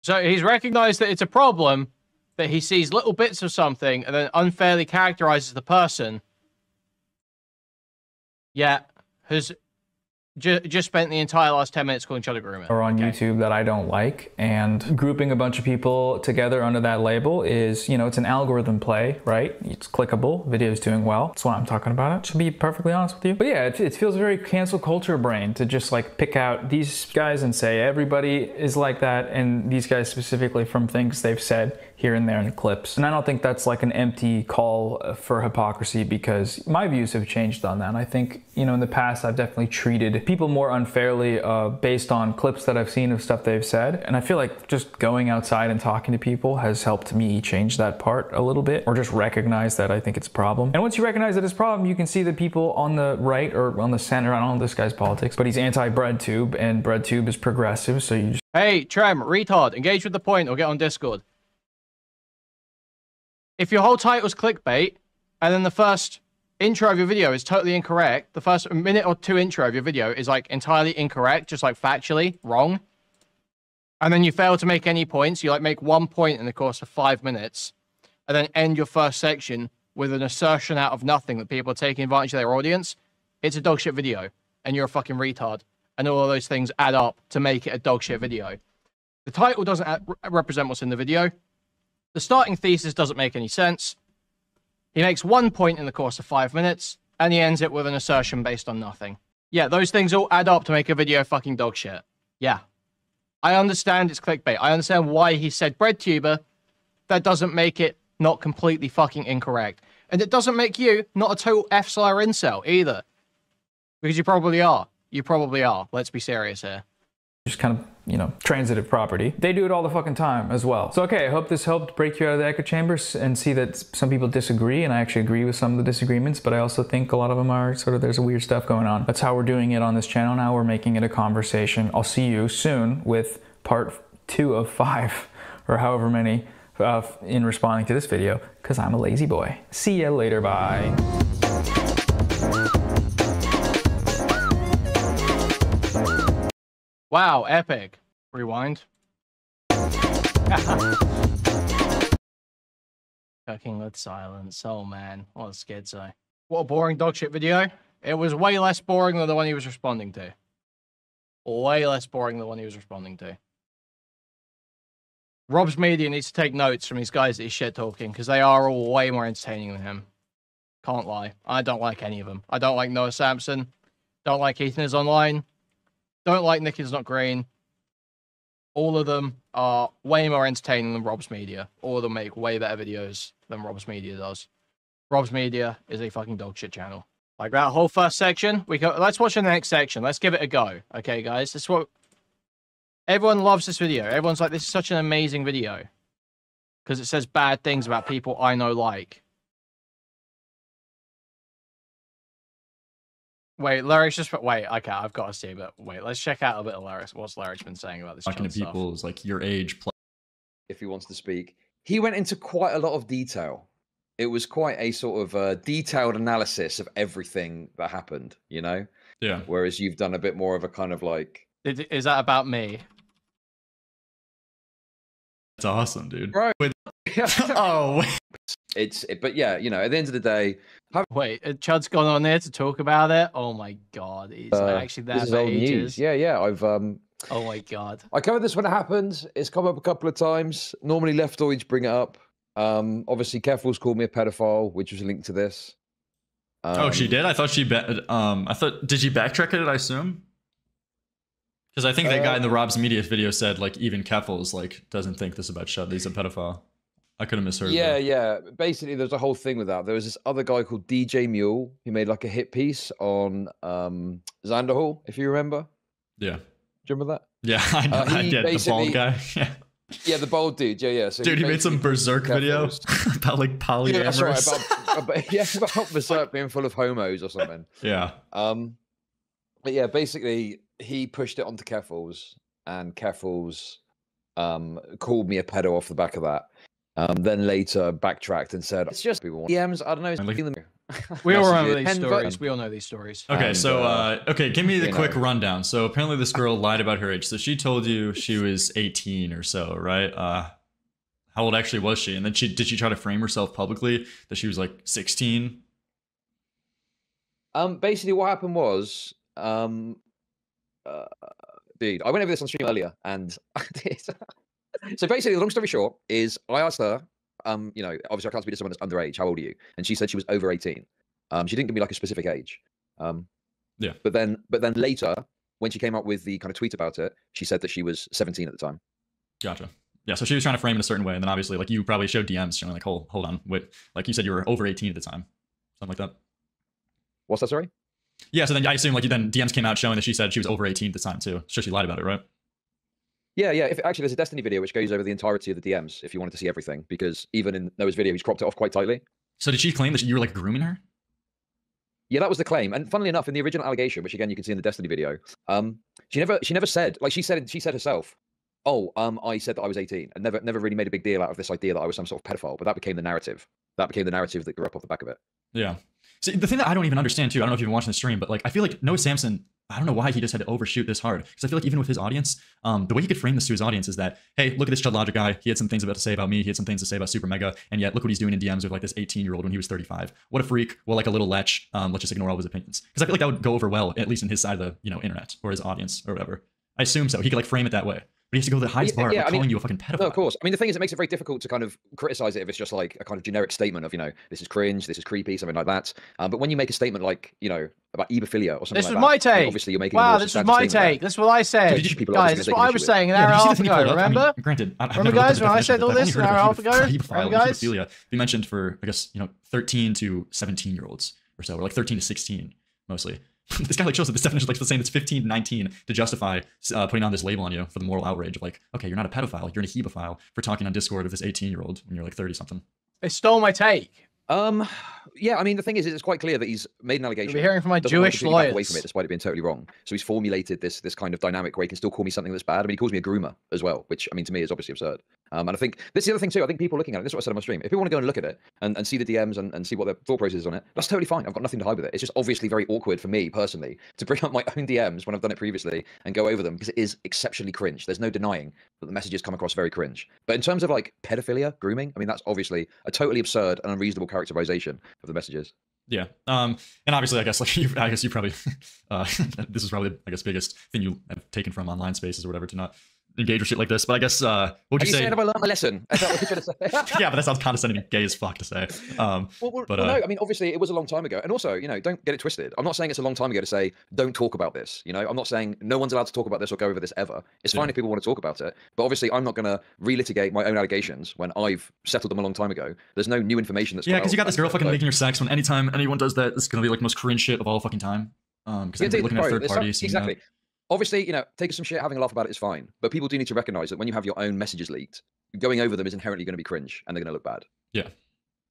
so he's recognized that it's a problem, that he sees little bits of something and then unfairly characterizes the person, yet has just spent the entire last 10 minutes calling Chud a groomer. Or on YouTube that I don't like. And grouping a bunch of people together under that label is, you know, it's an algorithm play, right? It's clickable, video's doing well. That's what I'm talking about, to be perfectly honest with you. But yeah, it feels very cancel culture brain to just like pick out these guys and say everybody is like that, and these guys specifically from things they've said here and there in the clips. And I don't think that's like an empty call for hypocrisy, because my views have changed on that. And I think, you know, in the past I've definitely treated people more unfairly based on clips that I've seen of stuff they've said. And I feel like just going outside and talking to people has helped me change that part a little bit, or just recognize that I think it's a problem. And once you recognize that it's a problem, you can see the people on the right or on the center, I don't know this guy's politics, but he's anti-BreadTube, and BreadTube is progressive, so you just... Hey, Trem, retard, engage with the point or get on Discord. If your whole title's clickbait, and then the first intro of your video is totally incorrect, the first minute or two intro of your video is like entirely incorrect, just like factually wrong, and then you fail to make any points, you like make 1 point in the course of 5 minutes, and then end your first section with an assertion out of nothing that people are taking advantage of their audience, it's a dogshit video, and you're a fucking retard. And all of those things add up to make it a dogshit video. The title doesn't represent what's in the video. The starting thesis doesn't make any sense. He makes 1 point in the course of 5 minutes, and he ends it with an assertion based on nothing. Yeah, those things all add up to make a video fucking dog shit. Yeah. I understand it's clickbait. I understand why he said BreadTuber. That doesn't make it not completely fucking incorrect. And it doesn't make you not a total F-slur incel either. Because you probably are. You probably are. Let's be serious here. Just kind of, you know, transitive property. They do it all the fucking time as well. So okay, I hope this helped break you out of the echo chambers and see that some people disagree, and I actually agree with some of the disagreements, but I also think a lot of them are sort of, there's a weird stuff going on. That's how we're doing it on this channel now. We're making it a conversation. I'll see you soon with part 2 of 5, or however many, in responding to this video, because I'm a lazy boy. See ya later, bye. Wow, epic. Rewind. Cooking with silence. Oh man, what a schizo. What a boring dogshit video. It was way less boring than the one he was responding to. Way less boring than the one he was responding to. Rob's Media needs to take notes from these guys that he's shit talking, because they are all way more entertaining than him. Can't lie. I don't like any of them. I don't like Noah Samsen. Don't like Ethan is Online. Don't like Nick is Not Green. All of them are way more entertaining than Rob's Media. All of them make way better videos than Rob's Media does. Rob's Media is a fucking dogshit channel. Like that whole first section, let's watch the next section. Let's give it a go. Okay, guys? This is what Everyone loves this video. Everyone's like, this is such an amazing video. Because it says bad things about people I know like. Wait, Larry's just... Wait, okay, I've got to see, but wait, let's check out a bit of Larry's. What's Larry's been saying about this talking to stuff. people is like your age. If he wants to speak. He went into quite a lot of detail. It was quite a sort of detailed analysis of everything that happened, you know? Yeah. Whereas you've done a bit more of a kind of like... Is that about me? That's awesome, dude. Right. Oh, but yeah, you know, at the end of the day... Wait, Chud's gone on there to talk about it? Oh my god, he's actually there for ages. Yeah, I've... Oh my god. I covered this when it happened. It's come up a couple of times. Normally leftoids bring it up. Obviously, Keffel's called me a pedophile, which was linked to this. Oh, she did? I thought she... did she backtrack it, I assume? Because I think that guy in the Rob's Media video said, like, even Keffel's, like, doesn't think this about Chud. He's a pedophile. I could have misheard. Yeah. Basically, there's a whole thing with that. There was this other guy called DJ Mule who made, like, a hit piece on Xanderhall, if you remember. Yeah. Do you remember that? Yeah, I know. I get the bald guy. Yeah, the bald dude. Yeah. So dude, he made some Berserk video about like polyamorous. Yeah, that's right. About Berserk being full of homos or something. Yeah. But yeah, basically he pushed it onto Keffels, and Keffels called me a pedo off the back of that. Then later backtracked and said, "It's just people want DMs. I don't know." We all remember these stories. We all know these stories. Okay, and, so okay, give me the quick rundown. So apparently this girl lied about her age. So she told you she was 18 or so, right? How old actually was she? And then did she try to frame herself publicly that she was like 16? Basically what happened was, dude, I went over this on stream earlier, and I did. So basically, the long story short is, I asked her, you know, obviously I can't speak to someone that's underage. How old are you? And she said she was over 18. She didn't give me like a specific age. Yeah. But then later, when she came up with the kind of tweet about it, she said that she was 17 at the time. Gotcha. Yeah. So she was trying to frame it a certain way, and then obviously, like, you probably showed DMs showing like, hold on, wait, like you said you were over 18 at the time, something like that. What's that? Sorry. Yeah. So then I assume like then DMs came out showing that she said she was over 18 at the time too. So she lied about it, right? Yeah. Actually, there's a Destiny video which goes over the entirety of the DMs if you wanted to see everything, because even in Noah's video, he's cropped it off quite tightly. So did she claim that you were like grooming her? Yeah, that was the claim. And funnily enough, in the original allegation, which again you can see in the Destiny video, she never said, like, she said herself, "Oh, I said that I was 18," and never really made a big deal out of this idea that I was some sort of pedophile. But that became the narrative. That became the narrative that grew up off the back of it. Yeah. See, the thing that I don't even understand too, I don't know if you've been watching the stream, but like I feel like Noah Samsen, I don't know why he just had to overshoot this hard. Because I feel like even with his audience, the way he could frame this to his audience is that, hey, look at this Chud Logic guy. He had some things about to say about me. He had some things to say about Super Mega. And yet look what he's doing in DMs with like this 18-year-old when he was 35. What a freak. Well, like a little lech. Let's just ignore all his opinions. Because I feel like that would go over well, at least in his side of the, you know, internet or his audience or whatever. I assume so. He could like frame it that way. But he has to go to the highest bar of calling you a fucking pedophile. No, of course. I mean, the thing is, it makes it very difficult to kind of criticize it if it's just like a kind of generic statement of, you know, this is cringe, this is creepy, something like that. But when you make a statement like, you know, about ebophilia or something like that, this was my take. Obviously, you're making wow, this was my take. This is what I said. Guys, this is what I was saying an hour and a half ago. Remember? I mean, granted, remember, guys, when I said all this an hour and a half ago? Remember, guys? Be mentioned for, I guess, you know, 13 to 17-year-olds or so, or like 13 to 16 mostly. This guy like shows that this definition is like saying it's 15 to 19 to justify putting on this label on you for the moral outrage of like, okay, you're not a pedophile, you're a hebephile for talking on Discord with this 18-year-old when you're like 30 something. They stole my take. Yeah, I mean, the thing is, it's quite clear that he's made an allegation. You'll be hearing from my Jewish lawyers. Away from it, despite it being totally wrong. So he's formulated this kind of dynamic where he can still call me something that's bad. I mean, he calls me a groomer as well, which, I mean, to me is obviously absurd. And I think this is the other thing too. I think people looking at it, this is what I said on my stream. If people want to go and look at it and see the DMs and see what their thought process is on it, that's totally fine. I've got nothing to hide with it. It's just obviously very awkward for me personally to bring up my own DMs when I've done it previously and go over them, because it is exceptionally cringe. There's no denying that the messages come across very cringe. But in terms of like pedophilia, grooming, I mean, that's obviously a totally absurd and unreasonable characterization of the messages. Yeah. And obviously, I guess like you probably this is probably I guess biggest thing you have taken from online spaces or whatever to not engage with shit like this. But I guess what would you say? Have I learned my lesson? I thought we say. Yeah, but that sounds condescending and gay as fuck to say. No, I mean, obviously it was a long time ago, and also, you know, don't get it twisted. I'm not saying it's a long time ago to say don't talk about this. You know, I'm not saying no one's allowed to talk about this or go over this ever. It's fine if people want to talk about it, but obviously I'm not going to relitigate my own allegations when I've settled them a long time ago. There's no new information that's because you got this girl fucking making your sex when anytime anyone does that, it's gonna be like the most cringe shit of all fucking time. Because they're looking at third parties. Exactly. obviously, you know, taking some shit, having a laugh about it is fine. But people do need to recognize that when you have your own messages leaked, going over them is inherently going to be cringe and they're going to look bad. Yeah.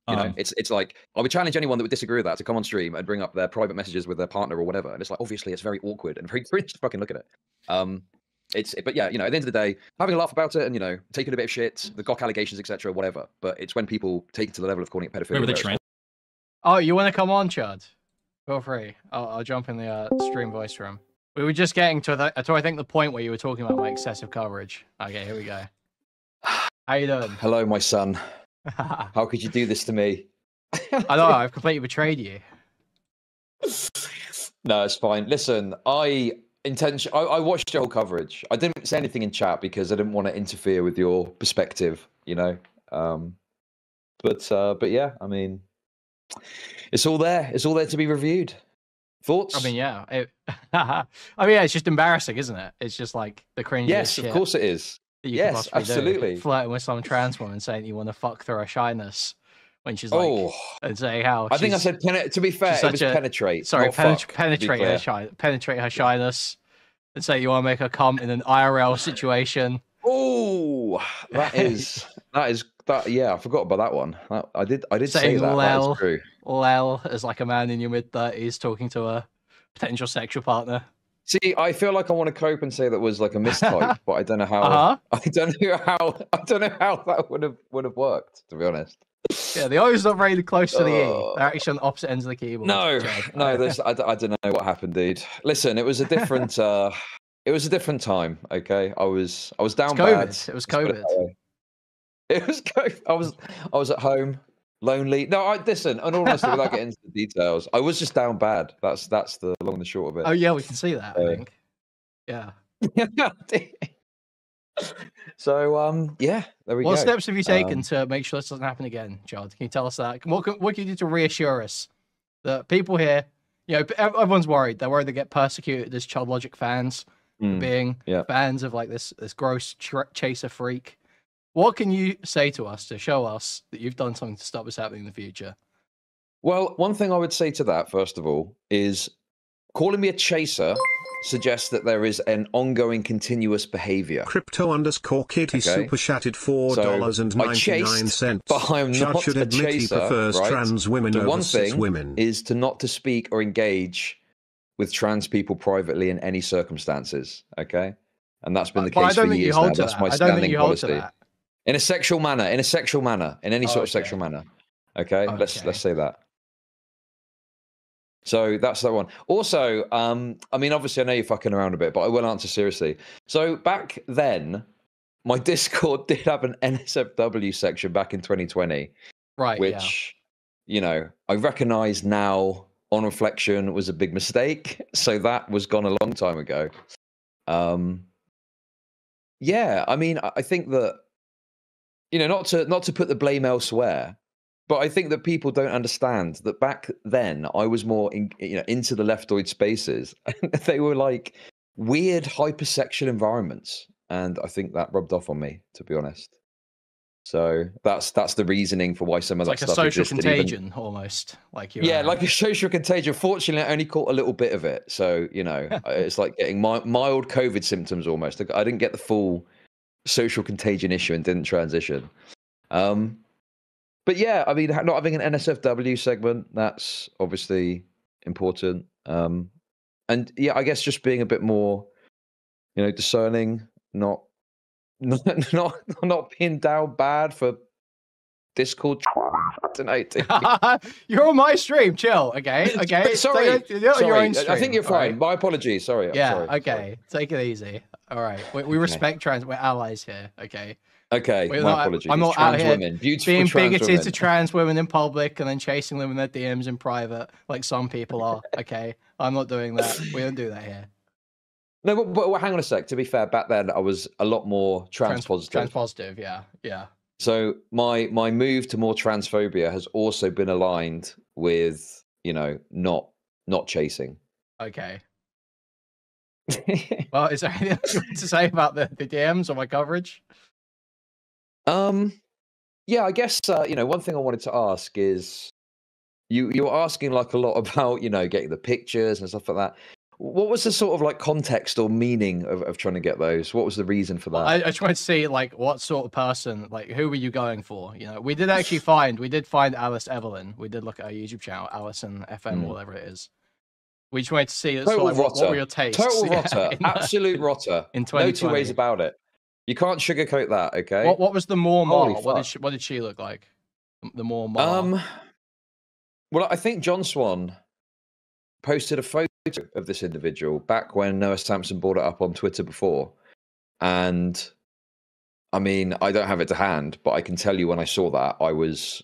You know, it's like, I would challenge anyone that would disagree with that to come on stream and bring up their private messages with their partner or whatever. And it's like, obviously, it's very awkward and very cringe to fucking look at it. But yeah, you know, at the end of the day, having a laugh about it and, you know, taking a bit of shit, the Gok allegations, etc., whatever. But it's when people take it to the level of calling it pedophilia. Oh, you want to come on, Chud? Feel free. I'll jump in the stream voice room. We were just getting to I think the point where you were talking about my excessive coverage. Okay, here we go. How you doing? Hello, my son. How could you do this to me? I know, I've completely betrayed you. No, it's fine. Listen, I watched your whole coverage. I didn't say anything in chat because I didn't want to interfere with your perspective, you know. But yeah, I mean, it's all there. It's all there to be reviewed. Thoughts? I mean, yeah. I mean, yeah, it's just embarrassing, isn't it? It's just like the cringe. Yes, of course it is. Yes, absolutely. Flirting with some trans woman saying you want to fuck through her shyness when she's like, and saying how I think I said to be fair, it was penetrate. Sorry, penetrate her shyness, and say you want to make her come in an IRL situation. Oh, that is. Yeah, I forgot about that one. I did say that. Lel, that is true. Lel as like a man in your mid-30s talking to a potential sexual partner. See, I feel like I want to cope and say that was like a mistype, but I don't know how. I don't know how that would have worked. To be honest. Yeah, the O's not very close to the E. They're actually on the opposite ends of the keyboard. No. I don't know what happened, dude. Listen, it was a different. It was a different time. Okay, I was down bad. It was COVID. It was COVID. I was at home. Lonely. No, listen, in all honesty, without getting into the details, I was just down bad. That's the long and the short of it. Oh yeah, we can see that, I think. Yeah. So yeah, there we go. What steps have you taken to make sure this doesn't happen again, Chud? Can you tell us that? What can you do to reassure us that people here, you know, everyone's worried. They're worried they get persecuted as Chud Logic fans, for being fans of like this gross chaser freak. What can you say to us to show us that you've done something to stop this happening in the future? Well, one thing I would say to that, first of all, is calling me a chaser suggests that there is an ongoing continuous behavior. Crypto_kitty super chatted $4.99. But I'm not should a admit chaser, he prefers right? trans women The over one cis thing women. is to not to speak or engage with trans people privately in any circumstances, okay? And that's been the case for years now. That's my standing policy. In a sexual manner, in any sort of sexual manner. Okay, let's say that. So that's that one. Also, I mean, obviously, I know you're fucking around a bit, but I will answer seriously. So back then, my Discord did have an NSFW section back in 2020, right? Which, you know, I recognise now on reflection was a big mistake. So that was gone a long time ago. Yeah, I mean, I think that, you know, not to put the blame elsewhere, but I think that people don't understand that back then I was more into the leftoid spaces. They were like weird hypersexual environments, and I think that rubbed off on me, to be honest. So that's the reasoning for why some of that stuff existed. Like a social contagion, even... almost. Like like a social contagion. Fortunately, I only caught a little bit of it, so you know, it's like getting mild COVID symptoms almost. I didn't get the full social contagion issue and didn't transition. But yeah, I mean, not having an NSFW segment, that's obviously important. And yeah, I guess just being a bit more, you know, discerning, not being down bad for Discord tonight. You're on my stream, chill. Okay. Sorry. I think you're fine. Right. My apologies. Sorry. I'm sorry. Okay. Take it easy. All right. We respect trans. We're allies here. Okay. Okay. My apologies. I'm not trans out here women. Beautiful being trans bigoted women. to trans women in public and then chasing them in their DMs in private, like some people are. Okay. I'm not doing that. We don't do that here. No, but hang on a sec. To be fair, back then I was a lot more trans positive. Trans positive, yeah. So my move to more transphobia has also been aligned with, you know, not chasing. Okay. Well, is there anything you want to say about the DMs or my coverage? Yeah, I guess you know, one thing I wanted to ask is you were asking like a lot about, you know, getting the pictures and stuff like that. what was the sort of like context or meaning of trying to get those? What was the reason for that? Well, I tried to see like what sort of person, like who were you going for? You know, we did find Alice Evelyn. We did look at our YouTube channel, Allison FM, whatever it is. We tried to see Total like, what were your tastes? Total rotter, absolute rotter. In no two ways about it. You can't sugarcoat that, okay? What was the more Ma? What did she look like? The more Ma. Well, I think John Swan posted a photo of this individual back when Noah Samsen brought it up on Twitter before, and I mean, I don't have it to hand, but I can tell you when I saw that, I was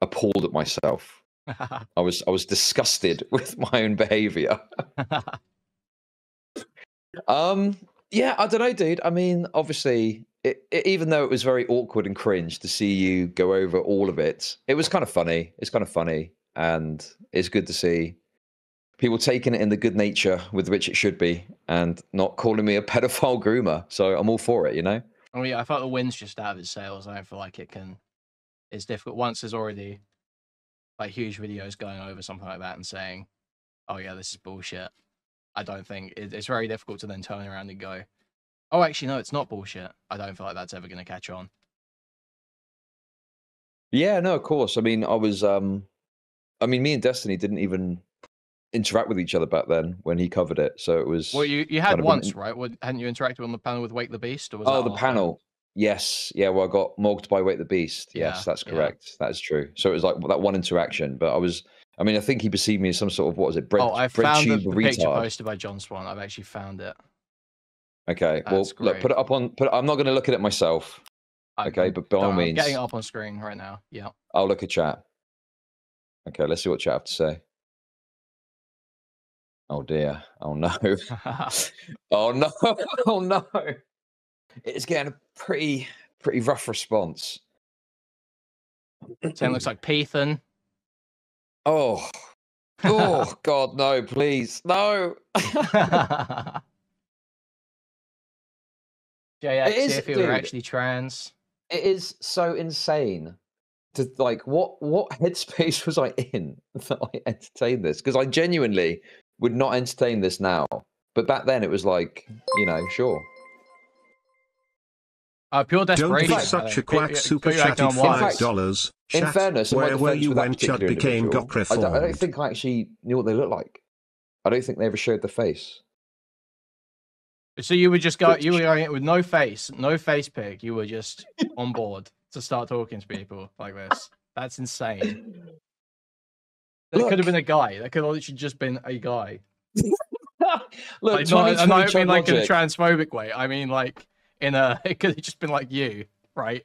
appalled at myself. I was disgusted with my own behavior. Yeah, I don't know, dude. I mean, obviously, even though it was very awkward and cringe to see you go over all of it, it was kind of funny. It's kind of funny, and it's good to see people taking it in the good nature with which it should be, and not calling me a pedophile groomer. So I'm all for it, you know. Oh yeah, I thought the wind's just out of his sails. I don't feel like it's difficult once there's already like huge videos going over something like that and saying, "Oh yeah, this is bullshit." I don't think it's very difficult to then turn around and go, "Oh, actually, no, it's not bullshit." I don't feel like that's ever going to catch on. Yeah, no, of course. I mean, me and Destiny didn't even interact with each other back then when he covered it, so it was. Well, you had once, right? Hadn't you interacted on the panel with Wake the Beast? Or was the panel. Yes, yeah. Well, I got mogged by Wake the Beast. Yes, Yeah, that's correct. Yeah. That is true. So it was like that one interaction, but I think he perceived me as some sort of, what was it? I found the picture posted by John Swan. I've actually found it. Okay, well, look, put it up on. I'm not going to look at it myself. Okay, but by all means, I'm getting it up on screen right now. Yeah. I'll look at chat. Okay, let's see what chat have to say. Oh dear. Oh no. Oh no. Oh no. It's getting a pretty rough response. Same looks like Pethan. Oh God, no! Please, no. JX, see if you were actually trans. It is so insane to like what headspace was I in that I entertained this? Because I genuinely would not entertain this now, but back then it was like, you know, sure. Pure desperation. Don't be such a quack. Super chatted $5. In fairness, where were you when Chud became got reformed? I don't think I actually knew what they looked like. I don't think they ever showed the face. So you would just go, you were going with no face pic. You were just on board to start talking to people like this. That's insane. That could have been a guy. That could have literally just been a guy. Look, like, I don't mean like in a transphobic way. I mean like it could have just been like you, right?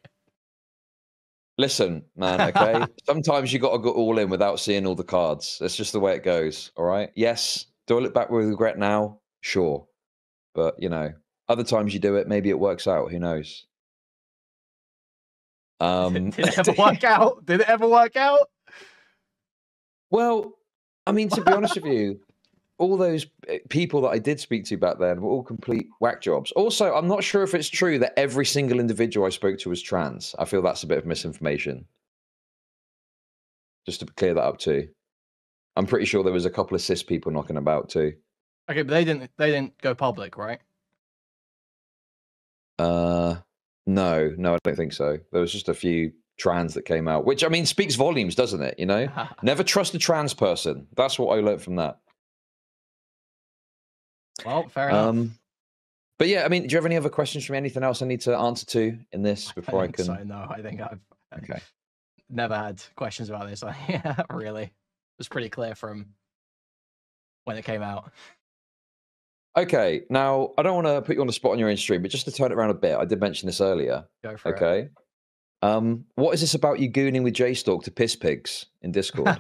Listen, man, okay? Sometimes you got to go all in without seeing all the cards. That's just the way it goes, all right? Yes, do I look back with regret now? Sure. But, you know, other times you do it, maybe it works out. Who knows? Did it ever work out? Did it ever work out? Well, I mean, to be honest with you, all those people that I did speak to back then were all complete whack jobs. Also, I'm not sure if it's true that every single individual I spoke to was trans. I feel that's a bit of misinformation. Just to clear that up too. I'm pretty sure there was a couple of cis people knocking about too. Okay, but they didn't go public, right? No, I don't think so. There was just a few trans that came out, which I mean speaks volumes, doesn't it? You know, never trust a trans person. That's what I learned from that. Well, fair enough. But yeah, I mean, do you have any other questions from me? Anything else I need to answer to in this before I can? So, no, I think I've never had questions about this. Really, it was pretty clear from when it came out. Okay, now I don't want to put you on the spot on your own stream, but just to turn it around a bit, I did mention this earlier. Go for it. Okay. What is this about you gooning with JStalk to piss pigs in Discord?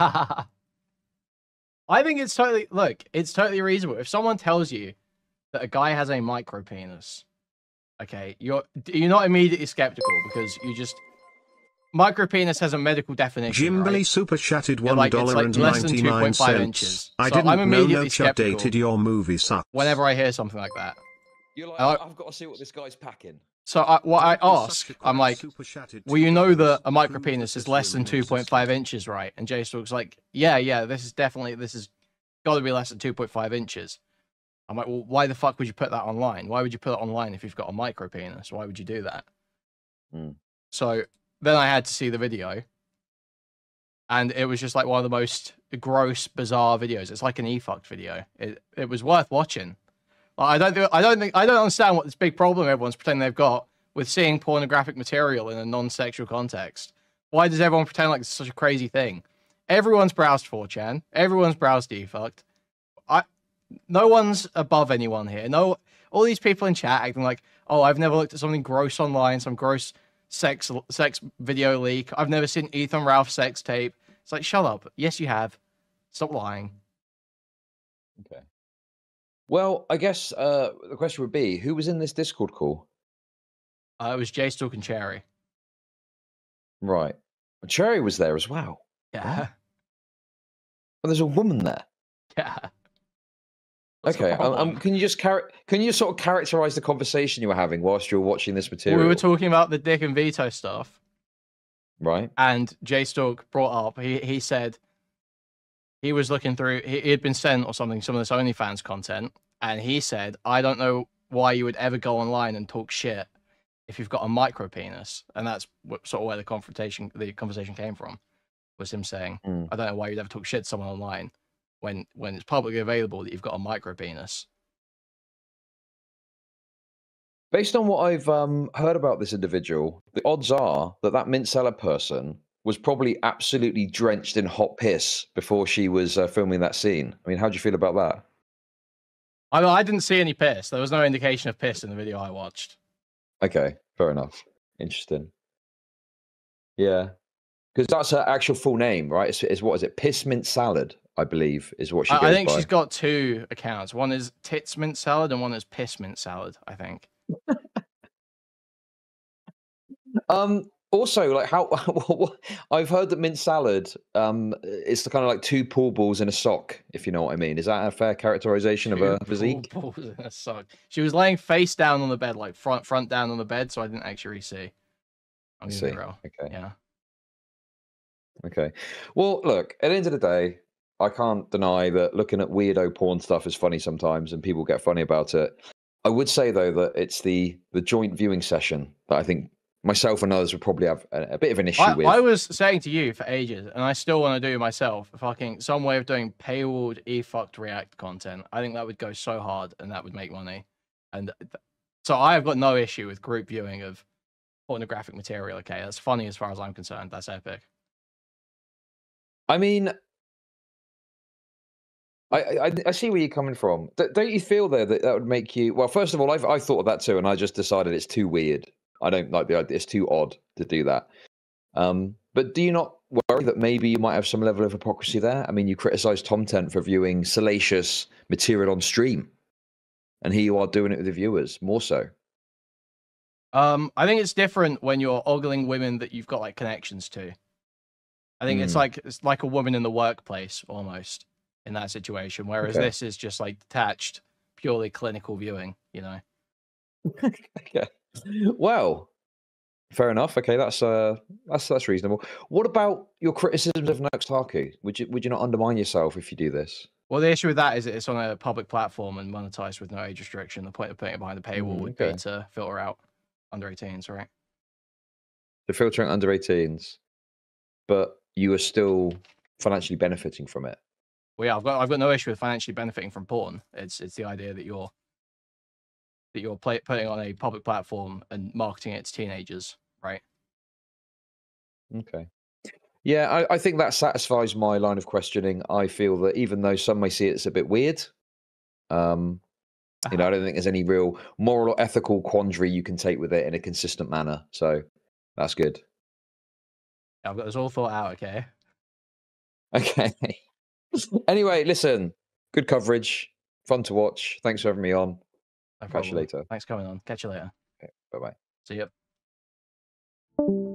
I think it's totally reasonable. If someone tells you that a guy has a micro penis, okay, you're not immediately skeptical because you just micro penis has a medical definition. Jimberly right? super chatted $1 like, it's like and less than 99 2.5 inches. I So didn't I'm know immediately no skeptical updated your movie sucks. whenever I hear something like that. You're like, I've got to see what this guy's packing. So what I ask, I'm like, well, you know that a micro penis is less than 2.5 inches, right? And JStalk's like, yeah, this is got to be less than 2.5 inches. I'm like, well, why the fuck would you put that online? Why would you put it online if you've got a micro penis? Why would you do that? So then I had to see the video, and it was just like one of the most gross, bizarre videos. It's like an e-fucked video. It was worth watching. Like, I don't understand what this big problem everyone's pretending they've got with seeing pornographic material in a non-sexual context. Why does everyone pretend like it's such a crazy thing? Everyone's browsed 4chan. Everyone's browsed e-fucked. No one's above anyone here. No, all these people in chat acting like, oh, I've never looked at something gross online, some gross sex video leak. I've never seen Ethan Ralph sex tape. It's like, shut up. Yes, you have. Stop lying. Okay. Well, I guess the question would be, who was in this Discord call? It was J-Stalk and Cherry. Right. Cherry was there as well. Yeah. Well, there's a woman there. Yeah. Okay. Can you just sort of characterize the conversation you were having whilst you were watching this material? We were talking about the Dick and Vito stuff. Right. And J-Stalk brought up, he said he was looking through, he had been sent or something, some of this OnlyFans content, and he said, I don't know why you would ever go online and talk shit if you've got a micro penis. And that's sort of where the conversation came from, was him saying, I don't know why you'd ever talk shit to someone online when it's publicly available that you've got a micro penis. Based on what I've heard about this individual, the odds are that that mint salad person was probably absolutely drenched in hot piss before she was filming that scene. I mean, how do you feel about that? I didn't see any piss. There was no indication of piss in the video I watched. Okay, fair enough. Interesting. Yeah. Because that's her actual full name, right? It's what is it? Piss Mint Salad, I believe, is what she goes by. I think she's got two accounts. One is Tits Mint Salad and one is Piss Mint Salad, I think. Also, like how I've heard that mint salad is the kind of like two pool balls in a sock, if you know what I mean. Is that a fair characterization of her physique? Pool balls in a sock. She was laying face down on the bed, like front down on the bed, so I didn't actually see. I see. Okay. Yeah. Okay. Well, look, at the end of the day, I can't deny that looking at weirdo porn stuff is funny sometimes, and people get funny about it. I would say though that it's the joint viewing session that I think myself and others would probably have a bit of an issue with. I was saying to you for ages, and I still want to do myself, fucking some way of doing paywalled e-fucked react content. I think that would go so hard, and that would make money. And so I have got no issue with group viewing of pornographic material. Okay, that's funny as far as I'm concerned. That's epic. I mean, I see where you're coming from. Don't you feel though that would make you? Well, first of all, I thought of that too, and I just decided it's too weird. I don't like the idea. It's too odd to do that. But do you not worry that maybe you might have some level of hypocrisy there? I mean, you criticize Tom Tent for viewing salacious material on stream, and here you are doing it with the viewers more so. I think it's different when you're ogling women that you've got like connections to. I think it's like a woman in the workplace almost in that situation, whereas this is just like detached, purely clinical viewing. You know. Okay. Well, fair enough. Okay, that's reasonable. What about your criticisms of Noxtaku? Would you not undermine yourself if you do this? Well, the issue with that is that it's on a public platform and monetized with no age restriction. The point of putting it behind the paywall would be to filter out under 18s, right? So filtering under 18s, but you are still financially benefiting from it. Well, yeah, I've got no issue with financially benefiting from porn. It's the idea that you're putting on a public platform and marketing it to teenagers, right? Okay. Yeah, I think that satisfies my line of questioning. I feel that even though some may see it's a bit weird, you know, I don't think there's any real moral or ethical quandary you can take with it in a consistent manner. So that's good. I've got this all thought out, okay? Okay. Anyway, listen, good coverage, fun to watch. Thanks for having me on. No Catch you later. Thanks for coming on. Catch you later. Okay, bye-bye. See you.